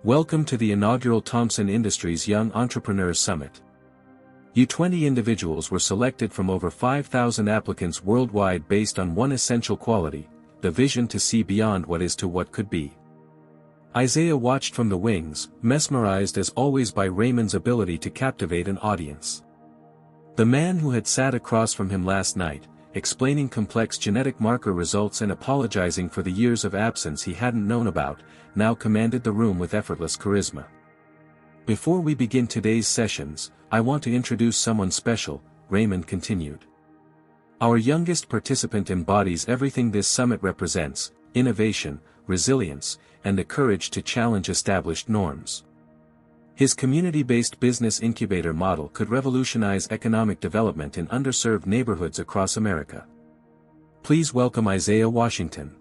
"Welcome to the inaugural Thompson Industries Young Entrepreneurs Summit. You 20 individuals were selected from over 5,000 applicants worldwide based on one essential quality, the vision to see beyond what is to what could be." Isaiah watched from the wings, mesmerized as always by Raymond's ability to captivate an audience. The man who had sat across from him last night, explaining complex genetic marker results and apologizing for the years of absence he hadn't known about, now commanded the room with effortless charisma. "Before we begin today's sessions, I want to introduce someone special," Raymond continued. "Our youngest participant embodies everything this summit represents: innovation, resilience, and the courage to challenge established norms. His community-based business incubator model could revolutionize economic development in underserved neighborhoods across America. Please welcome Isaiah Washington."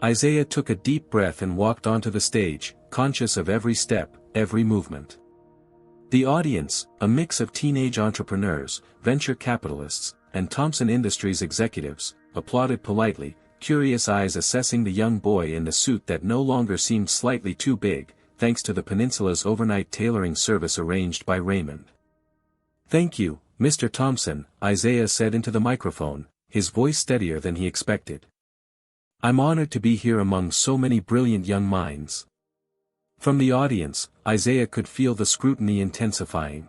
Isaiah took a deep breath and walked onto the stage, conscious of every step, every movement. The audience, a mix of teenage entrepreneurs, venture capitalists, and Thompson Industries executives, applauded politely, curious eyes assessing the young boy in the suit that no longer seemed slightly too big, thanks to the Peninsula's overnight tailoring service arranged by Raymond. "Thank you, Mr. Thompson," Isaiah said into the microphone, his voice steadier than he expected. "I'm honored to be here among so many brilliant young minds." From the audience, Isaiah could feel the scrutiny intensifying.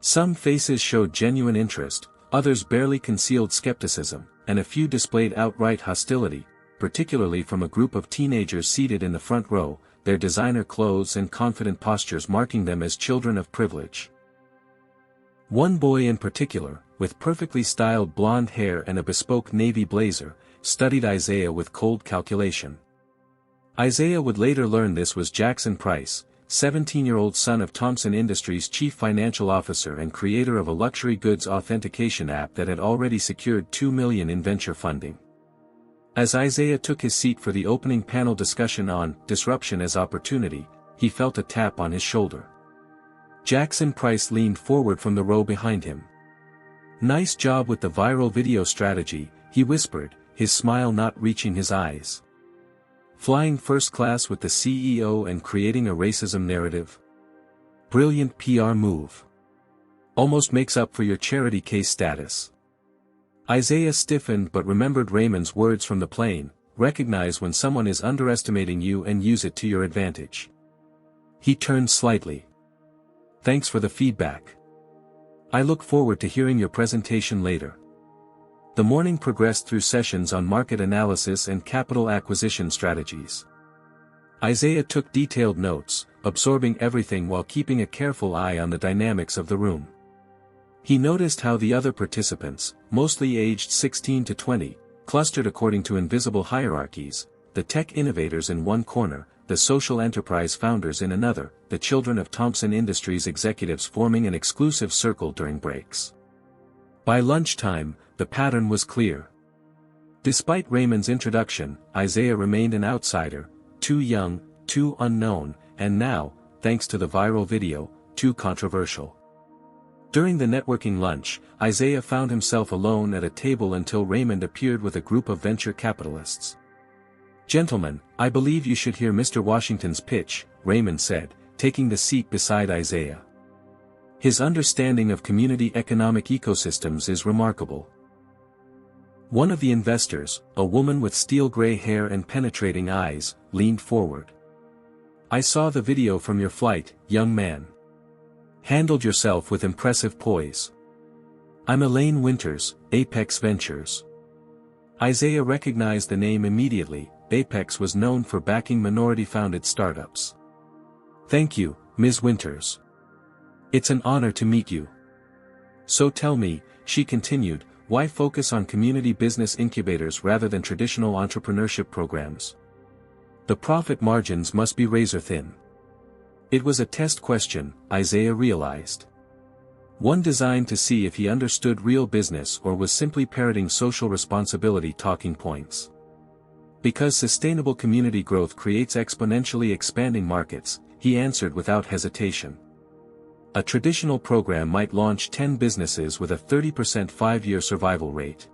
Some faces showed genuine interest, others barely concealed skepticism, and a few displayed outright hostility, particularly from a group of teenagers seated in the front row, their designer clothes and confident postures marking them as children of privilege. One boy in particular, with perfectly styled blonde hair and a bespoke navy blazer, studied Isaiah with cold calculation. Isaiah would later learn this was Jackson Price, 17-year-old son of Thompson Industries' chief financial officer and creator of a luxury goods authentication app that had already secured $2 million in venture funding. As Isaiah took his seat for the opening panel discussion on disruption as opportunity, he felt a tap on his shoulder. Jackson Price leaned forward from the row behind him. "Nice job with the viral video strategy," he whispered, his smile not reaching his eyes. "Flying first class with the CEO and creating a racism narrative? Brilliant PR move. Almost makes up for your charity case status." Isaiah stiffened but remembered Raymond's words from the plane, "Recognize when someone is underestimating you and use it to your advantage." He turned slightly. "Thanks for the feedback. I look forward to hearing your presentation later." The morning progressed through sessions on market analysis and capital acquisition strategies. Isaiah took detailed notes, absorbing everything while keeping a careful eye on the dynamics of the room. He noticed how the other participants, mostly aged 16 to 20, clustered according to invisible hierarchies, the tech innovators in one corner, the social enterprise founders in another, the children of Thompson Industries executives forming an exclusive circle during breaks. By lunchtime, the pattern was clear. Despite Raymond's introduction, Isaiah remained an outsider, too young, too unknown, and now, thanks to the viral video, too controversial. During the networking lunch, Isaiah found himself alone at a table until Raymond appeared with a group of venture capitalists. "Gentlemen, I believe you should hear Mr. Washington's pitch," Raymond said, taking the seat beside Isaiah. "His understanding of community economic ecosystems is remarkable." One of the investors, a woman with steel-gray hair and penetrating eyes, leaned forward. "I saw the video from your flight, young man. Handled yourself with impressive poise." "I'm Elaine Winters, Apex Ventures." Isaiah recognized the name immediately. Apex was known for backing minority-founded startups. "Thank you, Ms. Winters. It's an honor to meet you. So tell me," she continued, "why focus on community business incubators rather than traditional entrepreneurship programs? The profit margins must be razor-thin." It was a test question, Isaiah realized. One designed to see if he understood real business or was simply parroting social responsibility talking points. Because sustainable community growth creates exponentially expanding markets, he answered without hesitation. A traditional program might launch 10 businesses with a 30% 5-year survival rate.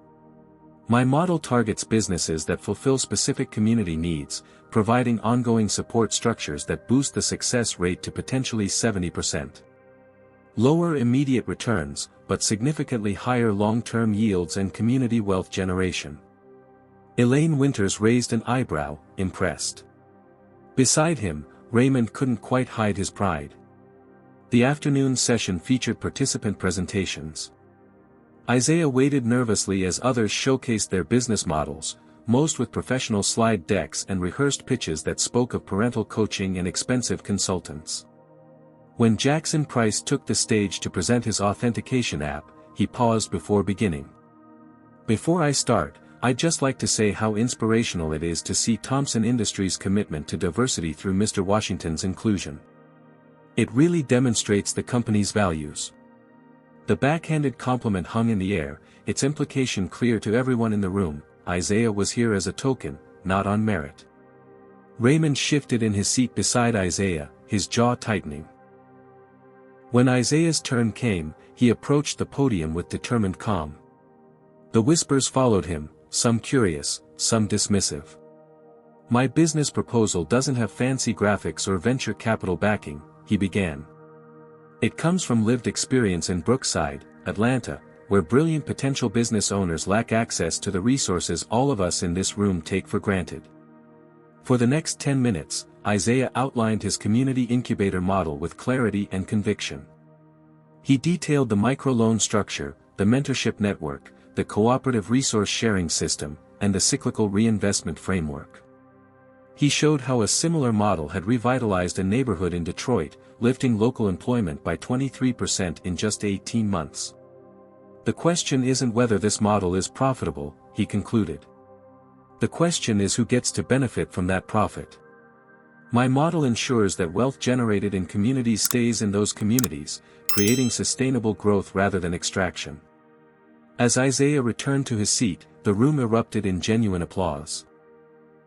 My model targets businesses that fulfill specific community needs, providing ongoing support structures that boost the success rate to potentially 70%. Lower immediate returns, but significantly higher long-term yields and community wealth generation. Elaine Winters raised an eyebrow, impressed. Beside him, Raymond couldn't quite hide his pride. The afternoon session featured participant presentations. Isaiah waited nervously as others showcased their business models, most with professional slide decks and rehearsed pitches that spoke of parental coaching and expensive consultants. When Jackson Price took the stage to present his authentication app, he paused before beginning. "Before I start, I'd just like to say how inspirational it is to see Thompson Industries' commitment to diversity through Mr. Washington's inclusion. It really demonstrates the company's values." The backhanded compliment hung in the air, its implication clear to everyone in the room. Isaiah was here as a token, not on merit. Raymond shifted in his seat beside Isaiah, his jaw tightening. When Isaiah's turn came, he approached the podium with determined calm. The whispers followed him, some curious, some dismissive. "My business proposal doesn't have fancy graphics or venture capital backing," he began. "It comes from lived experience in Brookside, Atlanta, where brilliant potential business owners lack access to the resources all of us in this room take for granted. For the next 10 minutes, Isaiah outlined his community incubator model with clarity and conviction. He detailed the microloan structure, the mentorship network, the cooperative resource sharing system, and the cyclical reinvestment framework. He showed how a similar model had revitalized a neighborhood in Detroit, lifting local employment by 23% in just 18 months. The question isn't whether this model is profitable, he concluded. The question is who gets to benefit from that profit. My model ensures that wealth generated in communities stays in those communities, creating sustainable growth rather than extraction. As Isaiah returned to his seat, the room erupted in genuine applause.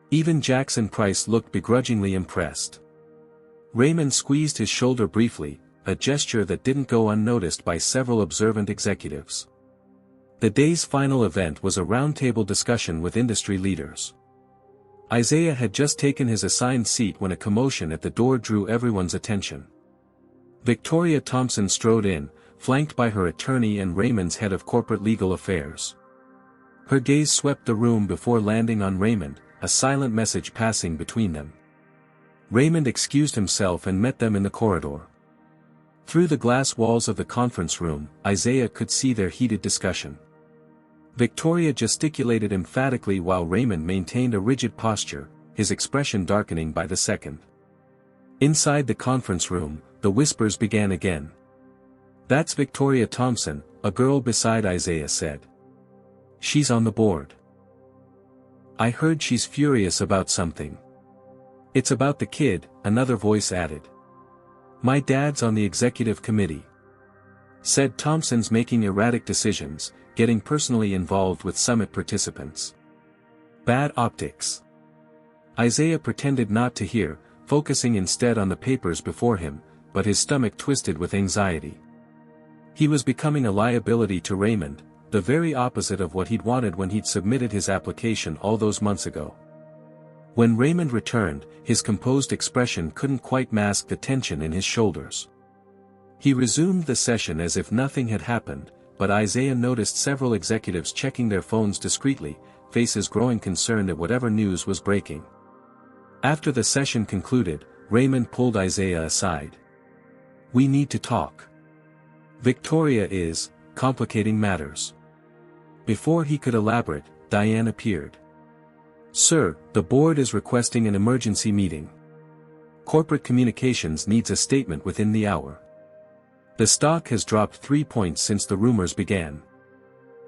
Even Jackson Price looked begrudgingly impressed. Raymond squeezed his shoulder briefly, a gesture that didn't go unnoticed by several observant executives. The day's final event was a roundtable discussion with industry leaders. Isaiah had just taken his assigned seat when a commotion at the door drew everyone's attention. Victoria Thompson strode in, flanked by her attorney and Raymond's head of corporate legal affairs. Her gaze swept the room before landing on Raymond, a silent message passing between them. Raymond excused himself and met them in the corridor. Through the glass walls of the conference room, Isaiah could see their heated discussion. Victoria gesticulated emphatically while Raymond maintained a rigid posture, his expression darkening by the second. Inside the conference room, the whispers began again. "That's Victoria Thompson," a girl beside Isaiah said. "She's on the board. I heard she's furious about something." "It's about the kid," another voice added. "My dad's on the executive committee," said Thompson's making erratic decisions, getting personally involved with summit participants. "Bad optics." Isaiah pretended not to hear, focusing instead on the papers before him, but his stomach twisted with anxiety. He was becoming a liability to Raymond, the very opposite of what he'd wanted when he'd submitted his application all those months ago. When Raymond returned, his composed expression couldn't quite mask the tension in his shoulders. He resumed the session as if nothing had happened, but Isaiah noticed several executives checking their phones discreetly, faces growing concerned at whatever news was breaking. After the session concluded, Raymond pulled Isaiah aside. "We need to talk. Victoria is complicating matters." Before he could elaborate, Diane appeared. "Sir, the board is requesting an emergency meeting. Corporate communications needs a statement within the hour. The stock has dropped 3 points since the rumors began."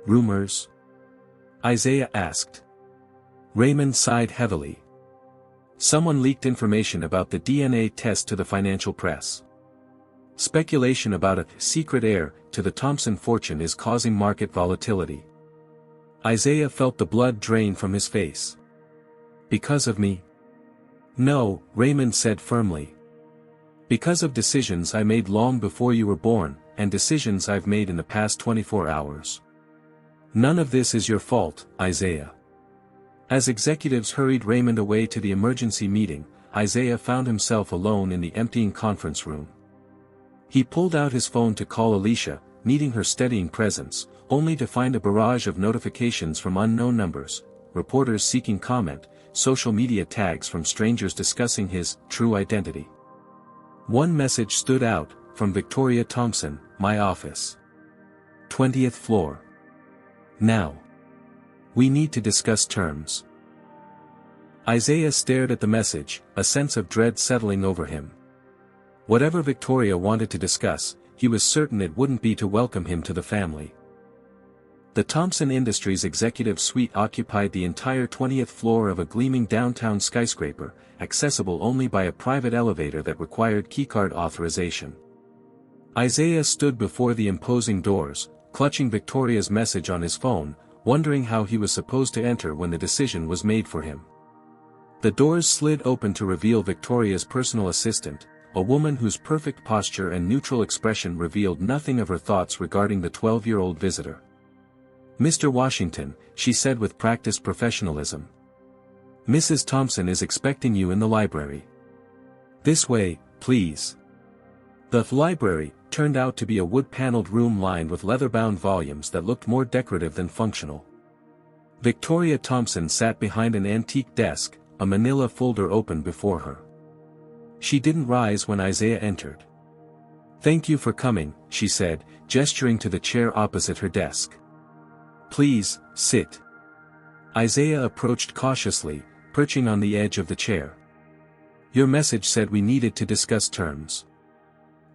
"Rumors?" Isaiah asked. Raymond sighed heavily. "Someone leaked information about the DNA test to the financial press. Speculation about a secret heir to the Thompson fortune is causing market volatility." Isaiah felt the blood drain from his face. "Because of me?" "No," Raymond said firmly. "Because of decisions I made long before you were born, and decisions I've made in the past 24 hours. None of this is your fault, Isaiah." As executives hurried Raymond away to the emergency meeting, Isaiah found himself alone in the emptying conference room. He pulled out his phone to call Alicia, needing her steadying presence, only to find a barrage of notifications from unknown numbers, reporters seeking comment, social media tags from strangers discussing his true identity. One message stood out, from Victoria Thompson, "My office. 20th floor. Now. We need to discuss terms." Isaiah stared at the message, a sense of dread settling over him. Whatever Victoria wanted to discuss, he was certain it wouldn't be to welcome him to the family. The Thompson Industries executive suite occupied the entire 20th floor of a gleaming downtown skyscraper, accessible only by a private elevator that required keycard authorization. Isaiah stood before the imposing doors, clutching Victoria's message on his phone, wondering how he was supposed to enter when the decision was made for him. The doors slid open to reveal Victoria's personal assistant, a woman whose perfect posture and neutral expression revealed nothing of her thoughts regarding the 12-year-old visitor. "Mr. Washington," she said with practiced professionalism. "Mrs. Thompson is expecting you in the library. This way, please." The library turned out to be a wood-paneled room lined with leather-bound volumes that looked more decorative than functional. Victoria Thompson sat behind an antique desk, a manila folder open before her. She didn't rise when Isaiah entered. "Thank you for coming," she said, gesturing to the chair opposite her desk. "Please, sit." Isaiah approached cautiously, perching on the edge of the chair. "Your message said we needed to discuss terms."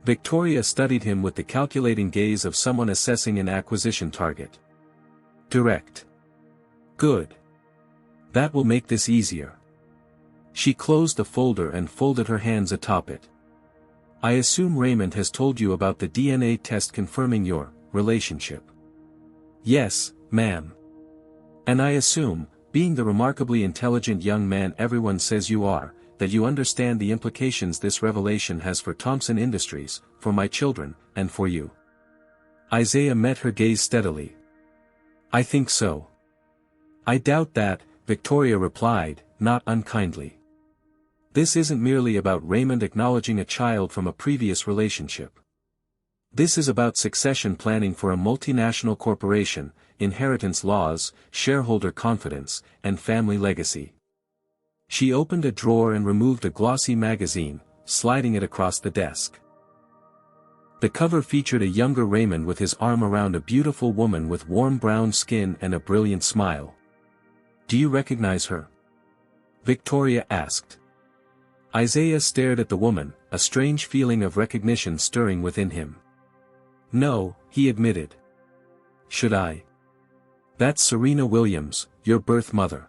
Victoria studied him with the calculating gaze of someone assessing an acquisition target. "Direct. Good. That will make this easier." She closed the folder and folded her hands atop it. "I assume Raymond has told you about the DNA test confirming your relationship." "Yes, ma'am. And I assume, being the remarkably intelligent young man everyone says you are, that you understand the implications this revelation has for Thompson Industries, for my children, and for you." Isaiah met her gaze steadily. "I think so." "I doubt that," Victoria replied, not unkindly. "This isn't merely about Raymond acknowledging a child from a previous relationship. This is about succession planning for a multinational corporation, inheritance laws, shareholder confidence, and family legacy." She opened a drawer and removed a glossy magazine, sliding it across the desk. The cover featured a younger Raymond with his arm around a beautiful woman with warm brown skin and a brilliant smile. "Do you recognize her?" Victoria asked. Isaiah stared at the woman, a strange feeling of recognition stirring within him. "No," he admitted. "Should I?" "That's Serena Williams, your birth mother."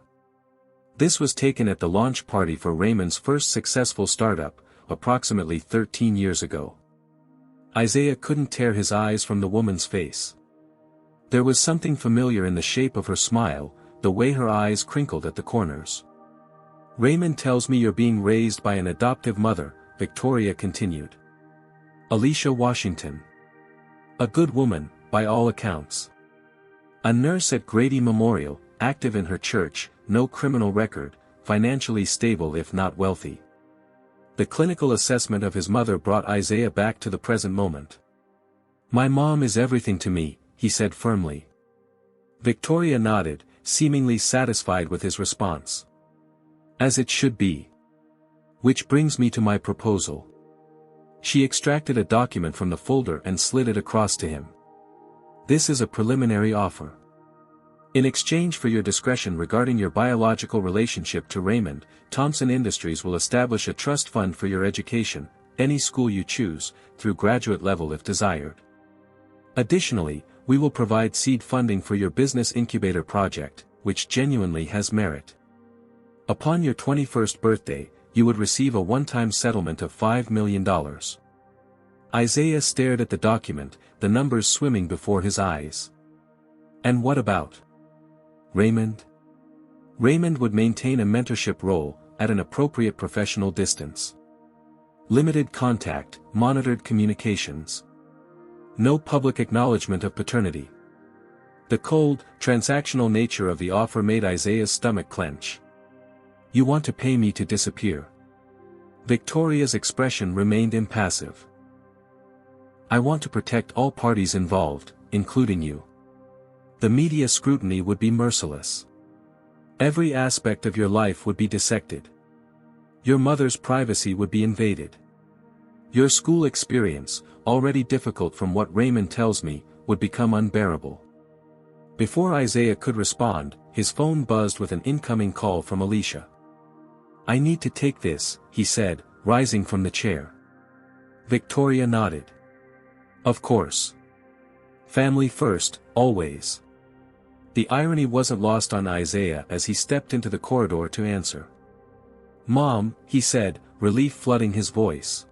This was taken at the launch party for Raymond's first successful startup, approximately 13 years ago. Isaiah couldn't tear his eyes from the woman's face. There was something familiar in the shape of her smile, the way her eyes crinkled at the corners. "Raymond tells me you're being raised by an adoptive mother," Victoria continued. "Alicia Washington. A good woman, by all accounts. A nurse at Grady Memorial, active in her church, no criminal record, financially stable if not wealthy." The clinical assessment of his mother brought Isaiah back to the present moment. "My mom is everything to me," he said firmly. Victoria nodded, seemingly satisfied with his response. "As it should be. Which brings me to my proposal." She extracted a document from the folder and slid it across to him. "This is a preliminary offer. In exchange for your discretion regarding your biological relationship to Raymond, Thompson Industries will establish a trust fund for your education, any school you choose, through graduate level if desired. Additionally, we will provide seed funding for your business incubator project, which genuinely has merit. Upon your 21st birthday, you would receive a one-time settlement of $5 million. Isaiah stared at the document, the numbers swimming before his eyes. "And what about Raymond?" "Raymond would maintain a mentorship role, at an appropriate professional distance. Limited contact, monitored communications. No public acknowledgement of paternity." The cold, transactional nature of the offer made Isaiah's stomach clench. "You want to pay me to disappear?" Victoria's expression remained impassive. "I want to protect all parties involved, including you. The media scrutiny would be merciless. Every aspect of your life would be dissected. Your mother's privacy would be invaded. Your school experience, already difficult from what Raymond tells me, would become unbearable." Before Isaiah could respond, his phone buzzed with an incoming call from Alicia. "I need to take this," he said, rising from the chair. Victoria nodded. "Of course. Family first, always." The irony wasn't lost on Isaiah as he stepped into the corridor to answer. "Mom," he said, relief flooding his voice.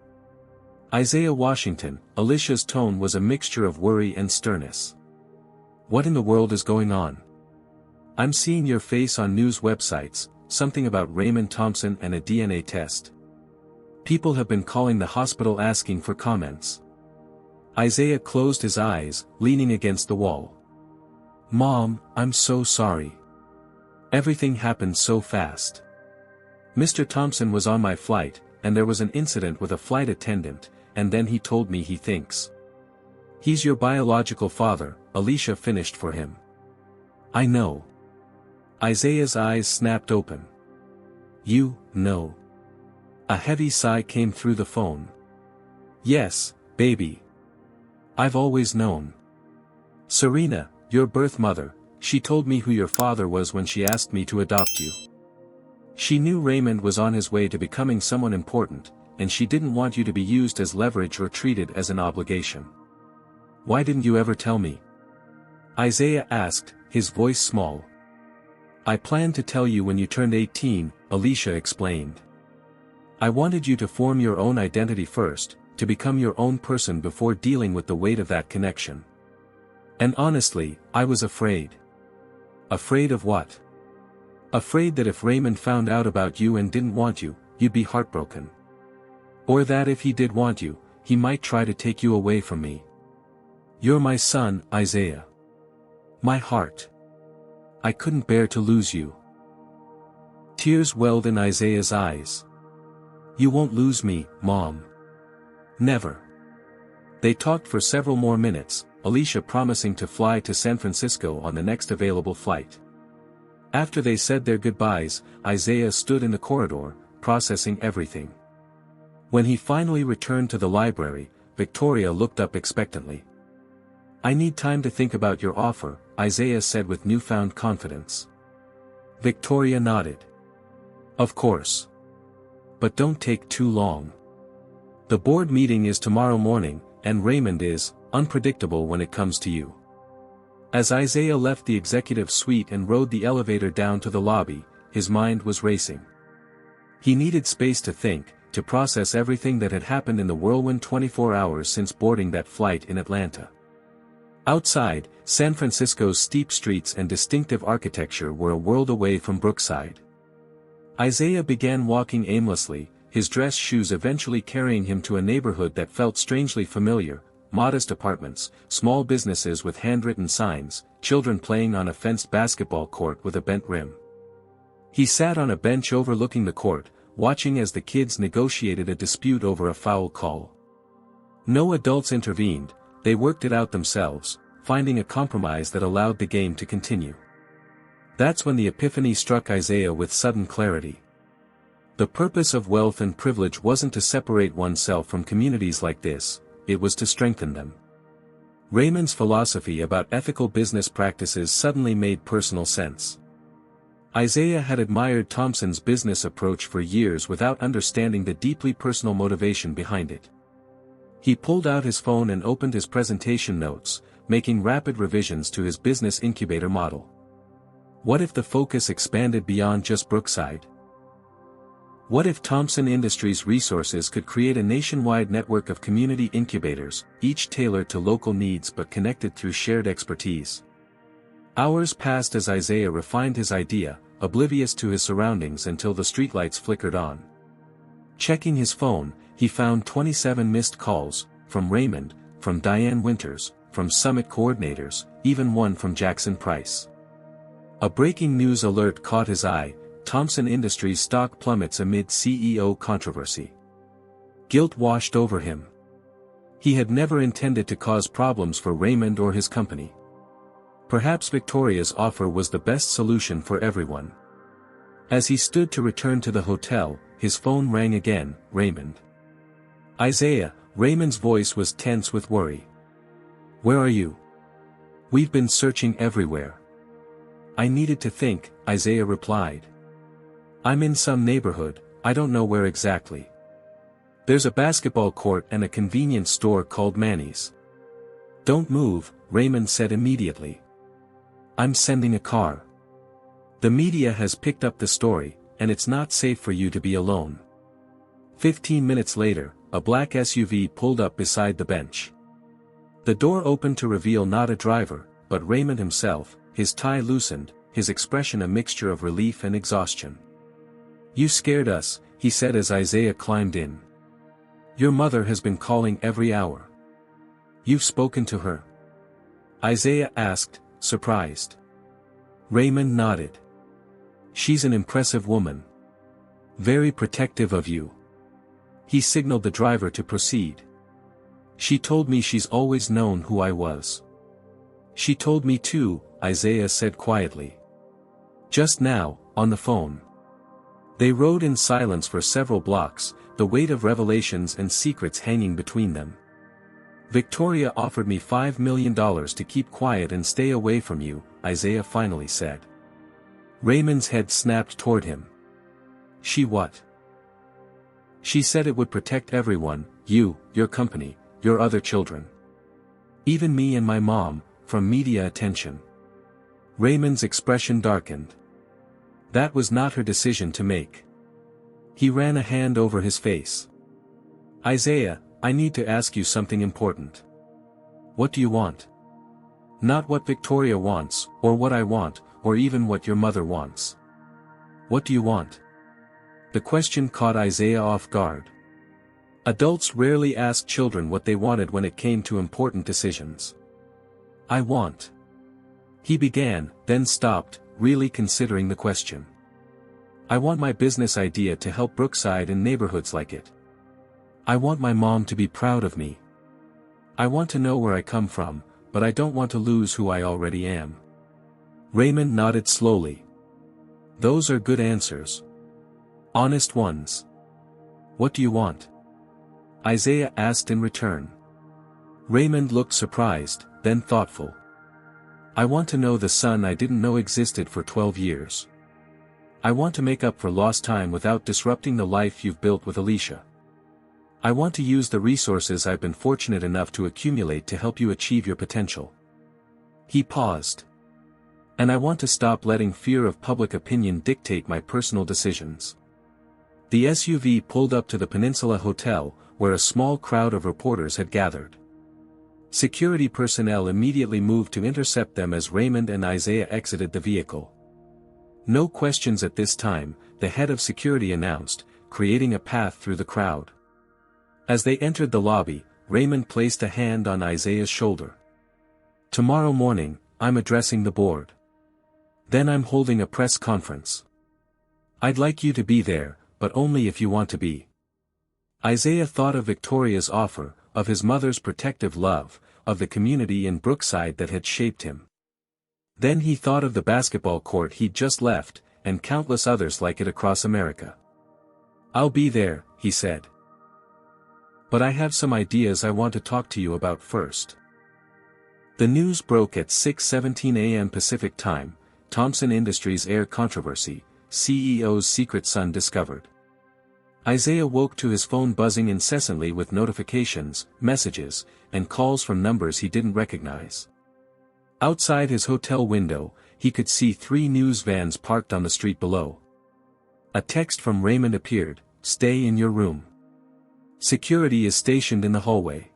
"Isaiah Washington." Alicia's tone was a mixture of worry and sternness. "What in the world is going on? I'm seeing your face on news websites, something about Raymond Thompson and a DNA test. People have been calling the hospital asking for comments." Isaiah closed his eyes, leaning against the wall. "Mom, I'm so sorry. Everything happened so fast. Mr. Thompson was on my flight, and there was an incident with a flight attendant, and then he told me he thinks he's your biological father," Alicia finished for him. "I know." Isaiah's eyes snapped open. "You know?" A heavy sigh came through the phone. Yes, baby. I've always known. Serena, your birth mother, she told me who your father was when she asked me to adopt you. She knew Raymond was on his way to becoming someone important, and she didn't want you to be used as leverage or treated as an obligation. Why didn't you ever tell me? Isaiah asked, his voice small. I planned to tell you when you turned 18, Alicia explained. I wanted you to form your own identity first, to become your own person before dealing with the weight of that connection. And honestly, I was afraid. Afraid of what? Afraid that if Raymond found out about you and didn't want you, you'd be heartbroken. Or that if he did want you, he might try to take you away from me. You're my son, Isaiah. My heart. I couldn't bear to lose you. Tears welled in Isaiah's eyes. You won't lose me, Mom. Never. They talked for several more minutes, Alicia promising to fly to San Francisco on the next available flight. After they said their goodbyes, Isaiah stood in the corridor, processing everything. When he finally returned to the library, Victoria looked up expectantly. I need time to think about your offer, Isaiah said with newfound confidence. Victoria nodded. Of course. But don't take too long. The board meeting is tomorrow morning, and Raymond is unpredictable when it comes to you. As Isaiah left the executive suite and rode the elevator down to the lobby, his mind was racing. He needed space to think, to process everything that had happened in the whirlwind 24 hours since boarding that flight in Atlanta. Outside, San Francisco's steep streets and distinctive architecture were a world away from Brookside. Isaiah began walking aimlessly, his dress shoes eventually carrying him to a neighborhood that felt strangely familiar, modest apartments, small businesses with handwritten signs, children playing on a fenced basketball court with a bent rim. He sat on a bench overlooking the court, watching as the kids negotiated a dispute over a foul call. No adults intervened, they worked it out themselves, finding a compromise that allowed the game to continue. That's when the epiphany struck Isaiah with sudden clarity. The purpose of wealth and privilege wasn't to separate oneself from communities like this, it was to strengthen them. Raymond's philosophy about ethical business practices suddenly made personal sense. Isaiah had admired Thompson's business approach for years without understanding the deeply personal motivation behind it. He pulled out his phone and opened his presentation notes, making rapid revisions to his business incubator model. What if the focus expanded beyond just Brookside? What if Thompson Industries Resources could create a nationwide network of community incubators, each tailored to local needs but connected through shared expertise? Hours passed as Isaiah refined his idea, oblivious to his surroundings until the streetlights flickered on. Checking his phone, he found 27 missed calls, from Raymond, from Diane Winters, from Summit coordinators, even one from Jackson Price. A breaking news alert caught his eye: Thompson Industries stock plummets amid CEO controversy. Guilt washed over him. He had never intended to cause problems for Raymond or his company. Perhaps Victoria's offer was the best solution for everyone. As he stood to return to the hotel, his phone rang again. Raymond. Isaiah, Raymond's voice was tense with worry. Where are you? We've been searching everywhere. I needed to think, Isaiah replied. I'm in some neighborhood, I don't know where exactly. There's a basketball court and a convenience store called Manny's. Don't move, Raymond said immediately. I'm sending a car. The media has picked up the story, and it's not safe for you to be alone. 15 minutes later, a black SUV pulled up beside the bench. The door opened to reveal not a driver, but Raymond himself, his tie loosened, his expression a mixture of relief and exhaustion. You scared us, he said as Isaiah climbed in. Your mother has been calling every hour. You've spoken to her? Isaiah asked, surprised. Raymond nodded. She's an impressive woman. Very protective of you. He signaled the driver to proceed. She told me she's always known who I was. She told me too, Isaiah said quietly. Just now, on the phone. They rode in silence for several blocks, the weight of revelations and secrets hanging between them. Victoria offered me $5 million to keep quiet and stay away from you, Isaiah finally said. Raymond's head snapped toward him. She what? She said it would protect everyone, you, your company, your other children. Even me and my mom, from media attention. Raymond's expression darkened. That was not her decision to make. He ran a hand over his face. Isaiah, I need to ask you something important. What do you want? Not what Victoria wants, or what I want, or even what your mother wants. What do you want? The question caught Isaiah off guard. Adults rarely ask children what they wanted when it came to important decisions. I want. He began, then stopped, really considering the question. I want my business idea to help Brookside and neighborhoods like it. I want my mom to be proud of me. I want to know where I come from, but I don't want to lose who I already am. Raymond nodded slowly. Those are good answers. Honest ones. What do you want? Isaiah asked in return. Raymond looked surprised, then thoughtful. I want to know the son I didn't know existed for 12 years. I want to make up for lost time without disrupting the life you've built with Alicia. I want to use the resources I've been fortunate enough to accumulate to help you achieve your potential. He paused. And I want to stop letting fear of public opinion dictate my personal decisions. The SUV pulled up to the Peninsula Hotel, where a small crowd of reporters had gathered. Security personnel immediately moved to intercept them as Raymond and Isaiah exited the vehicle. No questions at this time, the head of security announced, creating a path through the crowd. As they entered the lobby, Raymond placed a hand on Isaiah's shoulder. Tomorrow morning, I'm addressing the board. Then I'm holding a press conference. I'd like you to be there, but only if you want to be. Isaiah thought of Victoria's offer, of his mother's protective love, of the community in Brookside that had shaped him. Then he thought of the basketball court he'd just left, and countless others like it across America. I'll be there, he said. But I have some ideas I want to talk to you about first. The news broke at 6:17 a.m. Pacific Time, Thompson Industries air controversy, CEO's secret son discovered. Isaiah woke to his phone buzzing incessantly with notifications, messages, and calls from numbers he didn't recognize. Outside his hotel window, he could see 3 news vans parked on the street below. A text from Raymond appeared, "Stay in your room. Security is stationed in the hallway.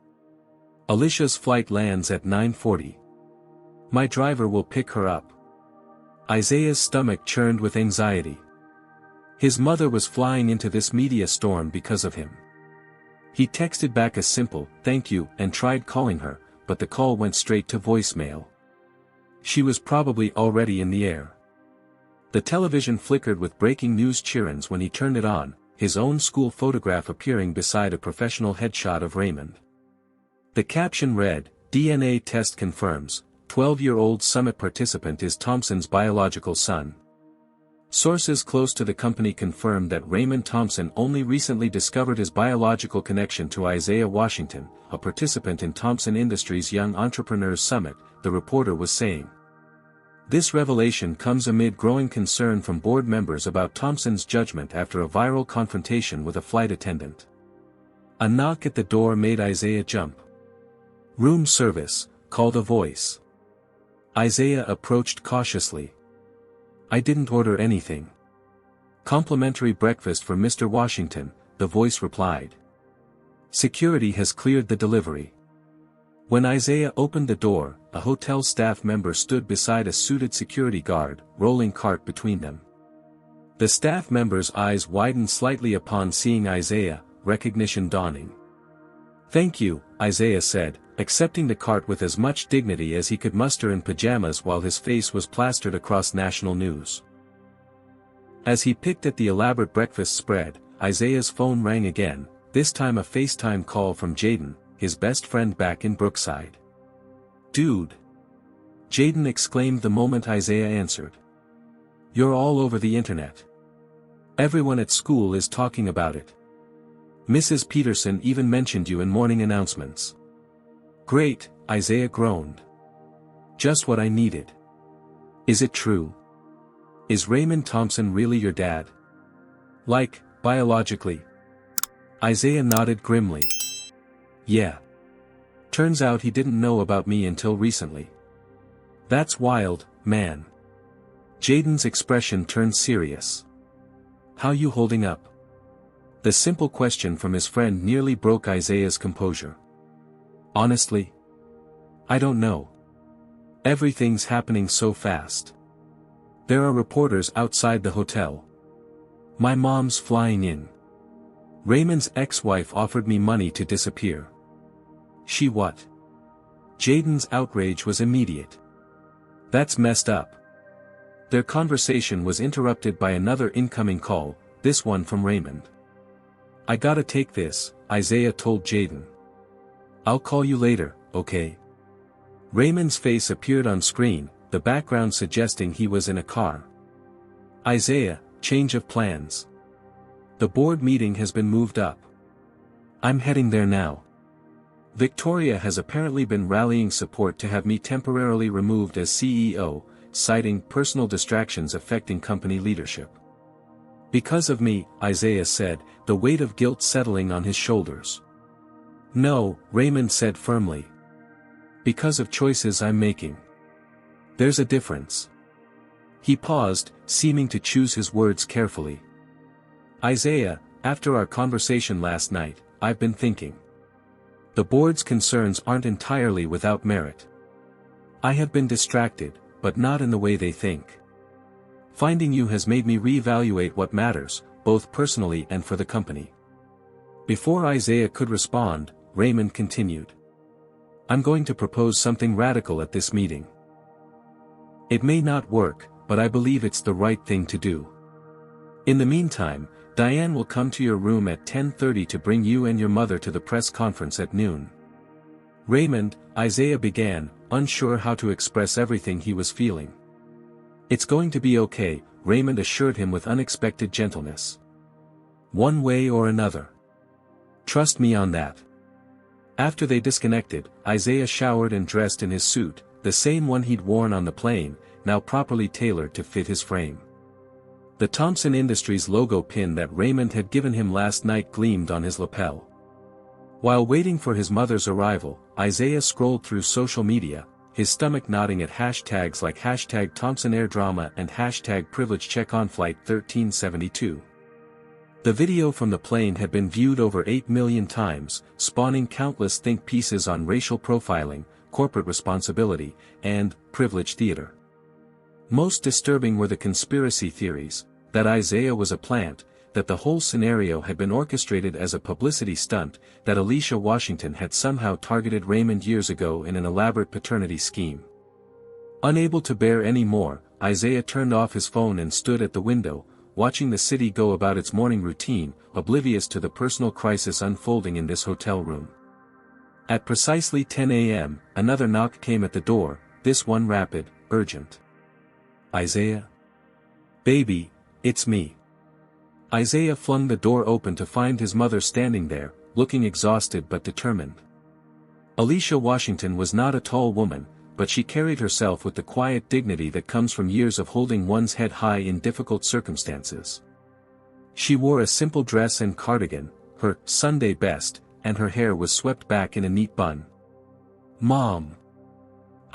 Alicia's flight lands at 9:40. My driver will pick her up." Isaiah's stomach churned with anxiety. His mother was flying into this media storm because of him. He texted back a simple, "Thank you," and tried calling her, but the call went straight to voicemail. She was probably already in the air. The television flickered with breaking news chirons when he turned it on, his own school photograph appearing beside a professional headshot of Raymond. The caption read, "DNA test confirms, 12-year-old summit participant is Thompson's biological son." Sources close to the company confirmed that Raymond Thompson only recently discovered his biological connection to Isaiah Washington, a participant in Thompson Industries' Young Entrepreneurs Summit, the reporter was saying. This revelation comes amid growing concern from board members about Thompson's judgment after a viral confrontation with a flight attendant. A knock at the door made Isaiah jump. "Room service," called a voice. Isaiah approached cautiously. "I didn't order anything." "Complimentary breakfast for Mr. Washington," the voice replied. "Security has cleared the delivery." When Isaiah opened the door, a hotel staff member stood beside a suited security guard, rolling cart between them. The staff member's eyes widened slightly upon seeing Isaiah, recognition dawning. "Thank you," Isaiah said, accepting the cart with as much dignity as he could muster in pajamas while his face was plastered across national news. As he picked at the elaborate breakfast spread, Isaiah's phone rang again, this time a FaceTime call from Jaden, his best friend back in Brookside. "Dude!" Jaden exclaimed the moment Isaiah answered. "You're all over the internet. Everyone at school is talking about it. Mrs. Peterson even mentioned you in morning announcements. Great, Isaiah groaned. Just what I needed. Is it true? Is Raymond Thompson really your dad? Like, biologically? Isaiah nodded grimly. Yeah. Turns out he didn't know about me until recently. That's wild, man. Jaden's expression turned serious. How you holding up? The simple question from his friend nearly broke Isaiah's composure. Honestly? I don't know. Everything's happening so fast. There are reporters outside the hotel. My mom's flying in. Raymond's ex-wife offered me money to disappear. She what? Jaden's outrage was immediate. That's messed up. Their conversation was interrupted by another incoming call, this one from Raymond. I gotta take this, Isaiah told Jaden. I'll call you later, okay? Raymond's face appeared on screen, the background suggesting he was in a car. Isaiah, change of plans. The board meeting has been moved up. I'm heading there now. Victoria has apparently been rallying support to have me temporarily removed as CEO, citing personal distractions affecting company leadership. Because of me, Isaiah said, the weight of guilt settling on his shoulders. No, Raymond said firmly. Because of choices I'm making. There's a difference. He paused, seeming to choose his words carefully. Isaiah, after our conversation last night, I've been thinking. The board's concerns aren't entirely without merit. I have been distracted, but not in the way they think. Finding you has made me reevaluate what matters, both personally and for the company. Before Isaiah could respond, Raymond continued. I'm going to propose something radical at this meeting. It may not work, but I believe it's the right thing to do. In the meantime, Diane will come to your room at 10:30 to bring you and your mother to the press conference at noon. Raymond, Isaiah began, unsure how to express everything he was feeling. It's going to be okay, Raymond assured him with unexpected gentleness. One way or another. Trust me on that. After they disconnected, Isaiah showered and dressed in his suit, the same one he'd worn on the plane, now properly tailored to fit his frame. The Thompson Industries logo pin that Raymond had given him last night gleamed on his lapel. While waiting for his mother's arrival, Isaiah scrolled through social media, his stomach nodding at hashtags like hashtag Thompson Air Drama and hashtag Privilege Check on Flight 1372. The video from the plane had been viewed over 8 million times, spawning countless think pieces on racial profiling, corporate responsibility, and privilege theater. Most disturbing were the conspiracy theories, that Isaiah was a plant, that the whole scenario had been orchestrated as a publicity stunt, that Alicia Washington had somehow targeted Raymond years ago in an elaborate paternity scheme. Unable to bear any more, Isaiah turned off his phone and stood at the window, watching the city go about its morning routine, oblivious to the personal crisis unfolding in this hotel room. At precisely 10 a.m., another knock came at the door, this one rapid, urgent. Isaiah? Baby, it's me. Isaiah flung the door open to find his mother standing there, looking exhausted but determined. Alicia Washington was not a tall woman, but she carried herself with the quiet dignity that comes from years of holding one's head high in difficult circumstances. She wore a simple dress and cardigan, her Sunday best, and her hair was swept back in a neat bun. Mom!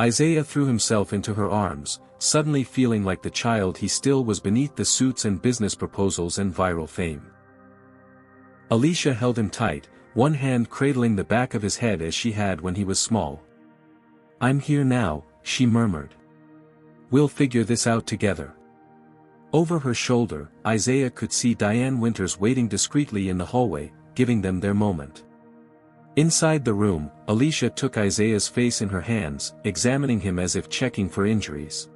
Isaiah threw himself into her arms, suddenly feeling like the child he still was beneath the suits and business proposals and viral fame. Alicia held him tight, one hand cradling the back of his head as she had when he was small. I'm here now, she murmured. We'll figure this out together. Over her shoulder, Isaiah could see Diane Winters waiting discreetly in the hallway, giving them their moment. Inside the room, Alicia took Isaiah's face in her hands, examining him as if checking for injuries.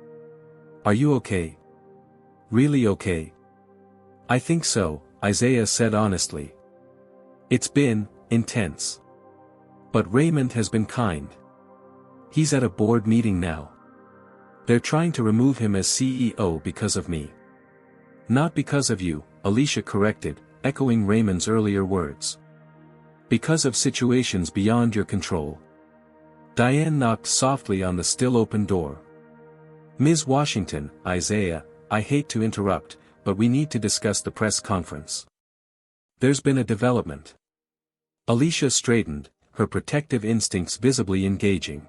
Are you okay? Really okay? I think so, Isaiah said honestly. It's been intense. But Raymond has been kind. He's at a board meeting now. They're trying to remove him as CEO because of me. Not because of you, Alicia corrected, echoing Raymond's earlier words. Because of situations beyond your control. Diane knocked softly on the still open door. Ms. Washington, Isaiah, I hate to interrupt, but we need to discuss the press conference. There's been a development. Alicia straightened, her protective instincts visibly engaging.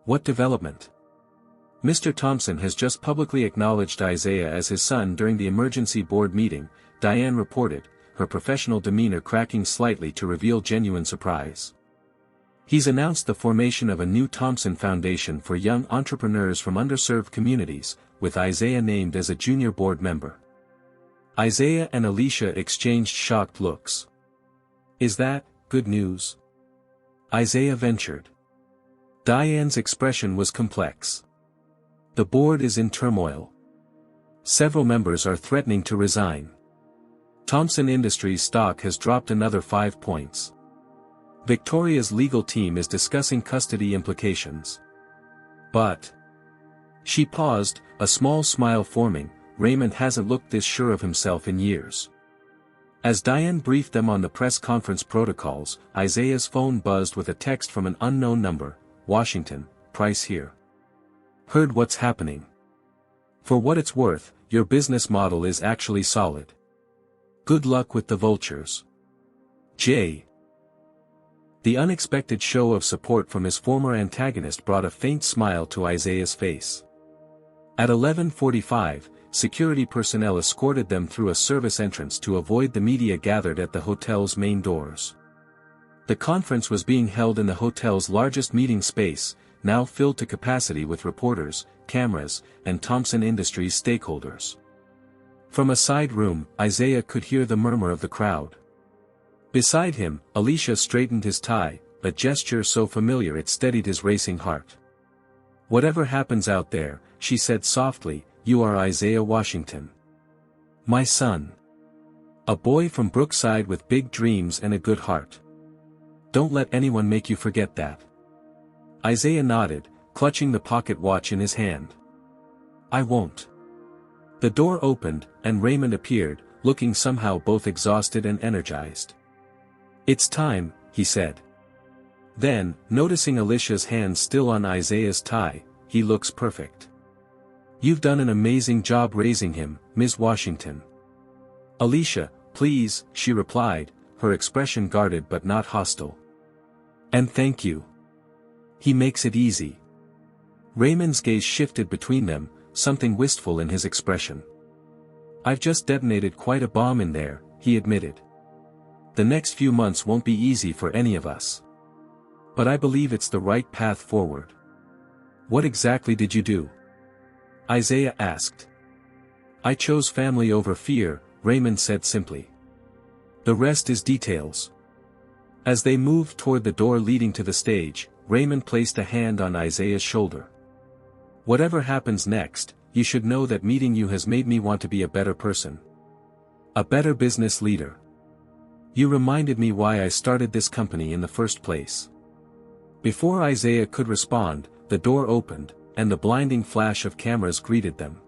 What development? Mr. Thompson has just publicly acknowledged Isaiah as his son during the emergency board meeting, Diane reported, her professional demeanor cracking slightly to reveal genuine surprise. He's announced the formation of a new Thompson Foundation for young entrepreneurs from underserved communities, with Isaiah named as a junior board member. Isaiah and Alicia exchanged shocked looks. Is that good news? Isaiah ventured. Diane's expression was complex. The board is in turmoil. Several members are threatening to resign. Thompson Industries stock has dropped another 5 points. Victoria's legal team is discussing custody implications. But... She paused, a small smile forming. Raymond hasn't looked this sure of himself in years. As Diane briefed them on the press conference protocols, Isaiah's phone buzzed with a text from an unknown number. Washington, Price here. Heard what's happening. For what it's worth, your business model is actually solid. Good luck with the vultures. J. The unexpected show of support from his former antagonist brought a faint smile to Isaiah's face. At 11:45, security personnel escorted them through a service entrance to avoid the media gathered at the hotel's main doors. The conference was being held in the hotel's largest meeting space, now filled to capacity with reporters, cameras, and Thompson Industries stakeholders. From a side room, Isaiah could hear the murmur of the crowd. Beside him, Alicia straightened his tie, a gesture so familiar it steadied his racing heart. Whatever happens out there, she said softly, you are Isaiah Washington. My son. A boy from Brookside with big dreams and a good heart. Don't let anyone make you forget that. Isaiah nodded, clutching the pocket watch in his hand. I won't. The door opened, and Raymond appeared, looking somehow both exhausted and energized. It's time, he said. Then, noticing Alicia's hand still on Isaiah's tie, he looks perfect. You've done an amazing job raising him, Ms. Washington. Alicia, please, she replied, her expression guarded but not hostile. And thank you. He makes it easy. Raymond's gaze shifted between them, something wistful in his expression. I've just detonated quite a bomb in there, he admitted. The next few months won't be easy for any of us. But I believe it's the right path forward. What exactly did you do? Isaiah asked. I chose family over fear, Raymond said simply. The rest is details. As they moved toward the door leading to the stage, Raymond placed a hand on Isaiah's shoulder. Whatever happens next, you should know that meeting you has made me want to be a better person. A better business leader. You reminded me why I started this company in the first place. Before Isaiah could respond, the door opened, and the blinding flash of cameras greeted them.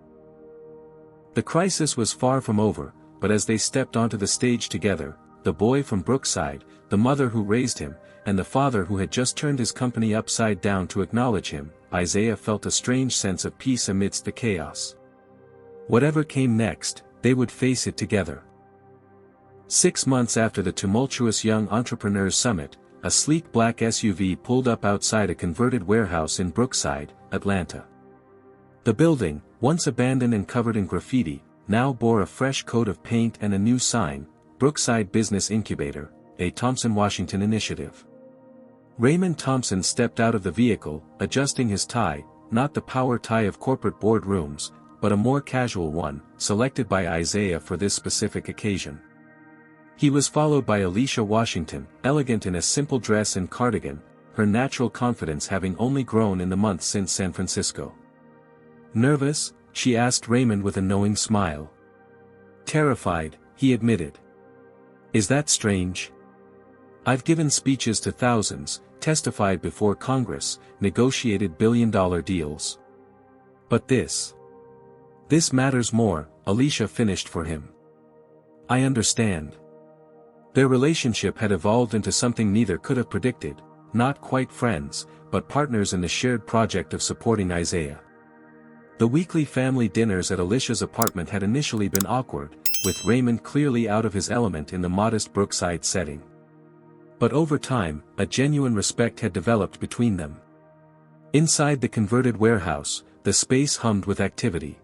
The crisis was far from over, but as they stepped onto the stage together, the boy from Brookside, the mother who raised him, and the father who had just turned his company upside down to acknowledge him, Isaiah felt a strange sense of peace amidst the chaos. Whatever came next, they would face it together. 6 months after the tumultuous Young Entrepreneurs Summit, a sleek black SUV pulled up outside a converted warehouse in Brookside, Atlanta. The building, once abandoned and covered in graffiti, now bore a fresh coat of paint and a new sign, Brookside Business Incubator, a Thompson Washington initiative. Raymond Thompson stepped out of the vehicle, adjusting his tie, not the power tie of corporate boardrooms, but a more casual one, selected by Isaiah for this specific occasion. He was followed by Alicia Washington, elegant in a simple dress and cardigan, her natural confidence having only grown in the months since San Francisco. Nervous? She asked Raymond with a knowing smile. Terrified, he admitted. Is that strange? I've given speeches to thousands, testified before Congress, negotiated billion-dollar deals. But this matters more, Alicia finished for him. I understand. Their relationship had evolved into something neither could have predicted, not quite friends, but partners in the shared project of supporting Isaiah. The weekly family dinners at Alicia's apartment had initially been awkward, with Raymond clearly out of his element in the modest Brookside setting. But over time, a genuine respect had developed between them. Inside the converted warehouse, the space hummed with activity.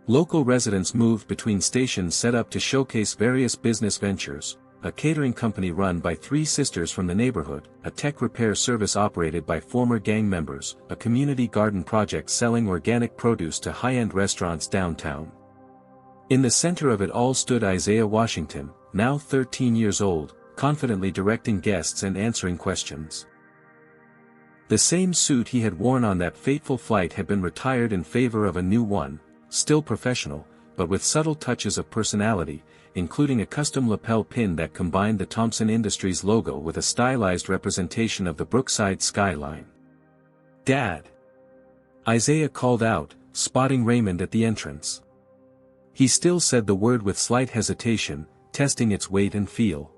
Local residents moved between stations set up to showcase various business ventures, a catering company run by three sisters from the neighborhood, a tech repair service operated by former gang members, a community garden project selling organic produce to high-end restaurants downtown. In the center of it all stood Isaiah Washington, now 13 years old, confidently directing guests and answering questions. The same suit he had worn on that fateful flight had been retired in favor of a new one, still professional, but with subtle touches of personality, including a custom lapel pin that combined the Thompson Industries logo with a stylized representation of the Brookside skyline. "Dad!" Isaiah called out, spotting Raymond at the entrance. He still said the word with slight hesitation, testing its weight and feel.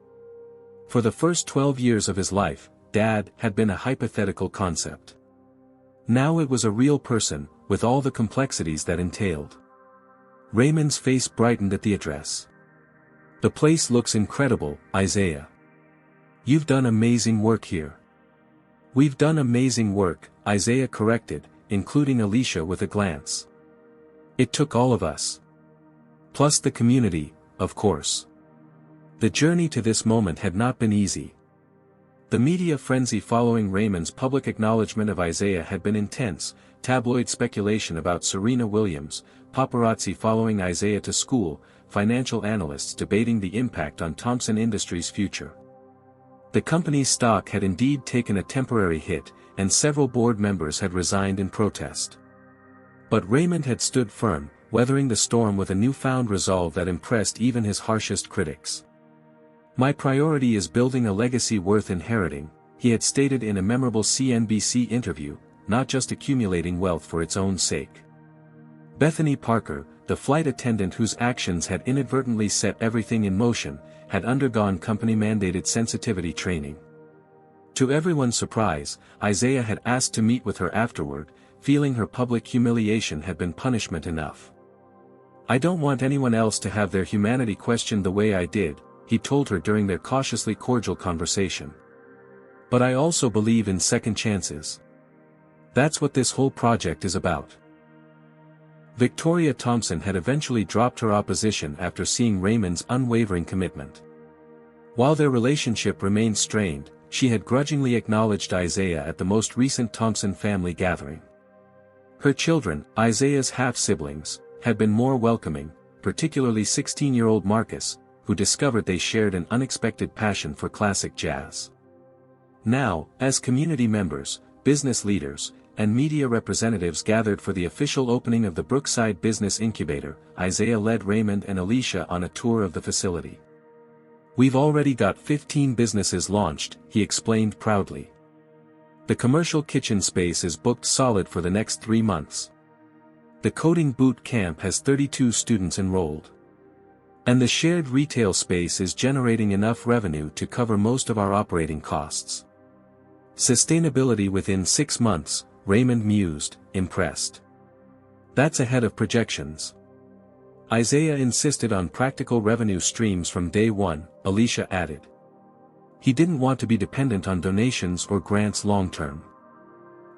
For the first 12 years of his life, Dad had been a hypothetical concept. Now it was a real person, with all the complexities that entailed. Raymond's face brightened at the address. "The place looks incredible, Isaiah. You've done amazing work here." "We've done amazing work," Isaiah corrected, including Alicia with a glance. "It took all of us. Plus the community, of course." The journey to this moment had not been easy. The media frenzy following Raymond's public acknowledgement of Isaiah had been intense, tabloid speculation about Serena Williams, paparazzi following Isaiah to school, financial analysts debating the impact on Thompson Industries' future. The company's stock had indeed taken a temporary hit, and several board members had resigned in protest. But Raymond had stood firm, weathering the storm with a newfound resolve that impressed even his harshest critics. "My priority is building a legacy worth inheriting," he had stated in a memorable CNBC interview, "not just accumulating wealth for its own sake." Bethany Parker, the flight attendant whose actions had inadvertently set everything in motion, had undergone company-mandated sensitivity training. To everyone's surprise, Isaiah had asked to meet with her afterward, feeling her public humiliation had been punishment enough. "I don't want anyone else to have their humanity questioned the way I did," he told her during their cautiously cordial conversation. "But I also believe in second chances. That's what this whole project is about." Victoria Thompson had eventually dropped her opposition after seeing Raymond's unwavering commitment. While their relationship remained strained, she had grudgingly acknowledged Isaiah at the most recent Thompson family gathering. Her children, Isaiah's half-siblings, had been more welcoming, particularly 16-year-old Marcus, who discovered they shared an unexpected passion for classic jazz. Now, as community members, business leaders, and media representatives gathered for the official opening of the Brookside Business Incubator, Isaiah led Raymond and Alicia on a tour of the facility. "We've already got 15 businesses launched," he explained proudly. "The commercial kitchen space is booked solid for the next 3 months. The coding boot camp has 32 students enrolled. And the shared retail space is generating enough revenue to cover most of our operating costs." "Sustainability within 6 months," Raymond mused, impressed. "That's ahead of projections." Isaiah insisted on practical revenue streams from day one, Alicia added. He didn't want to be dependent on donations or grants long-term.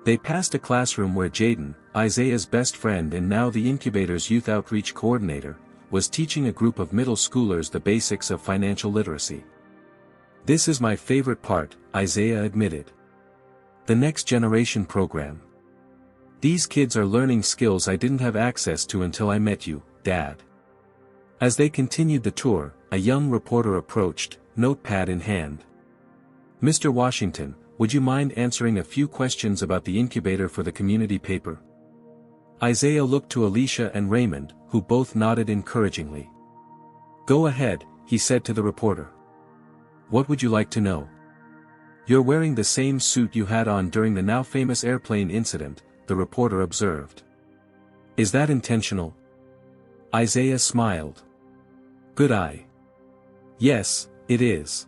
They passed a classroom where Jaden, Isaiah's best friend and now the incubator's youth outreach coordinator, was teaching a group of middle schoolers the basics of financial literacy. "This is my favorite part," Isaiah admitted. "The next generation program. These kids are learning skills I didn't have access to until I met you, Dad." As they continued the tour, a young reporter approached, notepad in hand. "Mr. Washington, would you mind answering a few questions about the incubator for the community paper?" Isaiah looked to Alicia and Raymond, who both nodded encouragingly. "Go ahead," he said to the reporter. "What would you like to know?" "You're wearing the same suit you had on during the now famous airplane incident," the reporter observed. "Is that intentional?" Isaiah smiled. Good eye. Yes, it is.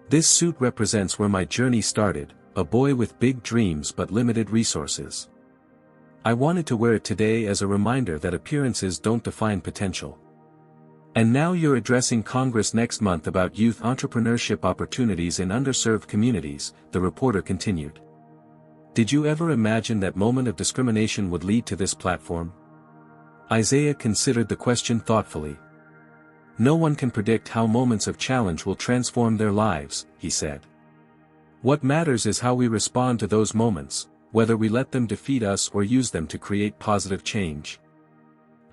This suit represents where my journey started, a boy with big dreams but limited resources. I wanted to wear it today as a reminder that appearances don't define potential. And now you're addressing Congress next month about youth entrepreneurship opportunities in underserved communities, the reporter continued. Did you ever imagine that moment of discrimination would lead to this platform? Isaiah considered the question thoughtfully. No one can predict how moments of challenge will transform their lives, he said. What matters is how we respond to those moments, whether we let them defeat us or use them to create positive change.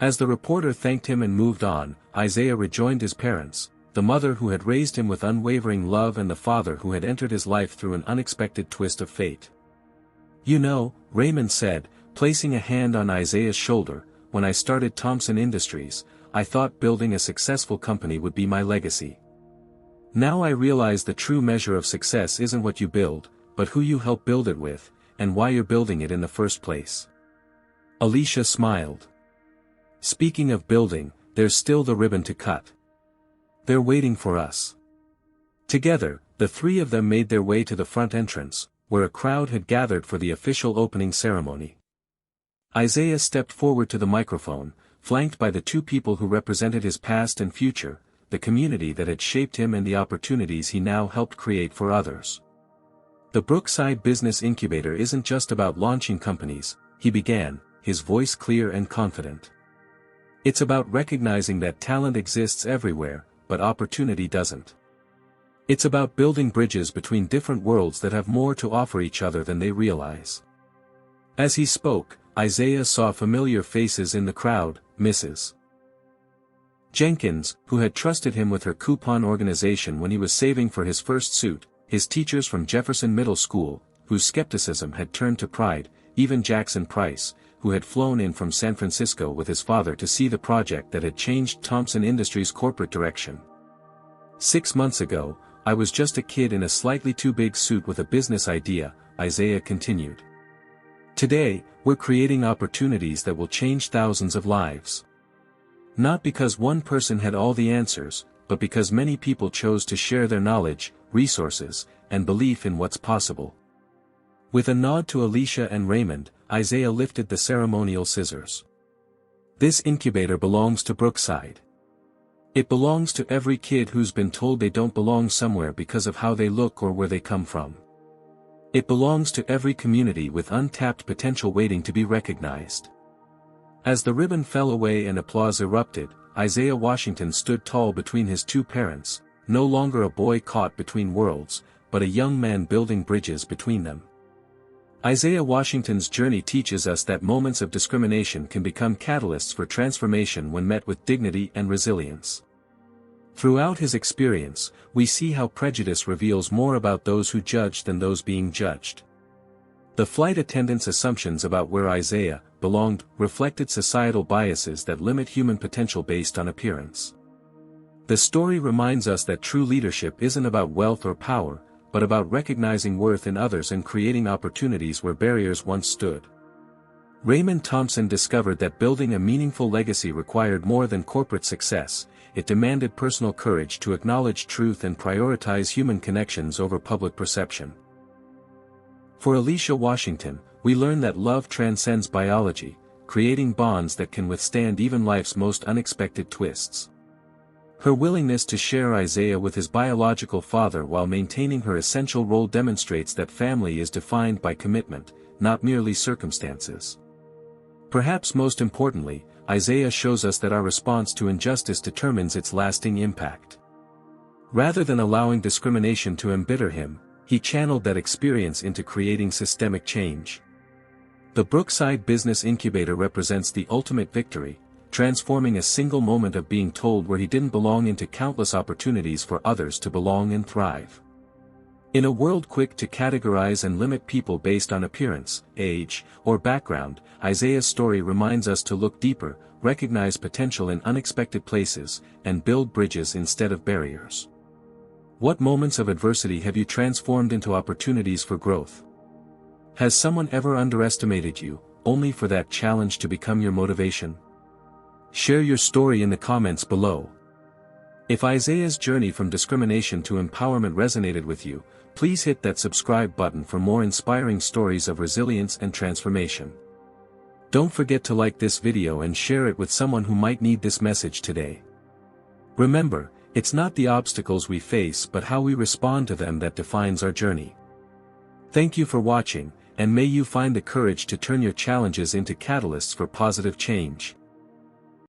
As the reporter thanked him and moved on, Isaiah rejoined his parents, the mother who had raised him with unwavering love and the father who had entered his life through an unexpected twist of fate. You know, Raymond said, placing a hand on Isaiah's shoulder, when I started Thompson Industries, I thought building a successful company would be my legacy. Now I realize the true measure of success isn't what you build, but who you help build it with, and why you're building it in the first place. Alicia smiled. Speaking of building, there's still the ribbon to cut. They're waiting for us. Together, the three of them made their way to the front entrance, where a crowd had gathered for the official opening ceremony. Isaiah stepped forward to the microphone, flanked by the two people who represented his past and future, the community that had shaped him and the opportunities he now helped create for others. The Brookside Business Incubator isn't just about launching companies, he began, his voice clear and confident. It's about recognizing that talent exists everywhere, but opportunity doesn't. It's about building bridges between different worlds that have more to offer each other than they realize. As he spoke, Isaiah saw familiar faces in the crowd, Mrs. Jenkins, who had trusted him with her coupon organization when he was saving for his first suit, his teachers from Jefferson Middle School, whose skepticism had turned to pride, even Jackson Price, who had flown in from San Francisco with his father to see the project that had changed Thompson Industries' corporate direction. 6 months ago, I was just a kid in a slightly too big suit with a business idea, Isaiah continued. Today, we're creating opportunities that will change thousands of lives. Not because one person had all the answers, but because many people chose to share their knowledge, resources, and belief in what's possible. With a nod to Alicia and Raymond, Isaiah lifted the ceremonial scissors. This incubator belongs to Brookside. It belongs to every kid who's been told they don't belong somewhere because of how they look or where they come from. It belongs to every community with untapped potential waiting to be recognized. As the ribbon fell away and applause erupted, Isaiah Washington stood tall between his two parents, no longer a boy caught between worlds, but a young man building bridges between them. Isaiah Washington's journey teaches us that moments of discrimination can become catalysts for transformation when met with dignity and resilience. Throughout his experience, we see how prejudice reveals more about those who judge than those being judged. The flight attendant's assumptions about where Isaiah belonged reflected societal biases that limit human potential based on appearance. The story reminds us that true leadership isn't about wealth or power, but about recognizing worth in others and creating opportunities where barriers once stood. Raymond Thompson discovered that building a meaningful legacy required more than corporate success. It demanded personal courage to acknowledge truth and prioritize human connections over public perception. For Alicia Washington, we learn that love transcends biology, creating bonds that can withstand even life's most unexpected twists. Her willingness to share Isaiah with his biological father while maintaining her essential role demonstrates that family is defined by commitment, not merely circumstances. Perhaps most importantly, Isaiah shows us that our response to injustice determines its lasting impact. Rather than allowing discrimination to embitter him, he channeled that experience into creating systemic change. The Brookside Business Incubator represents the ultimate victory, transforming a single moment of being told where he didn't belong into countless opportunities for others to belong and thrive. In a world quick to categorize and limit people based on appearance, age, or background, Isaiah's story reminds us to look deeper, recognize potential in unexpected places, and build bridges instead of barriers. What moments of adversity have you transformed into opportunities for growth? Has someone ever underestimated you, only for that challenge to become your motivation? Share your story in the comments below. If Isaiah's journey from discrimination to empowerment resonated with you, please hit that subscribe button for more inspiring stories of resilience and transformation. Don't forget to like this video and share it with someone who might need this message today. Remember, it's not the obstacles we face but how we respond to them that defines our journey. Thank you for watching, and may you find the courage to turn your challenges into catalysts for positive change.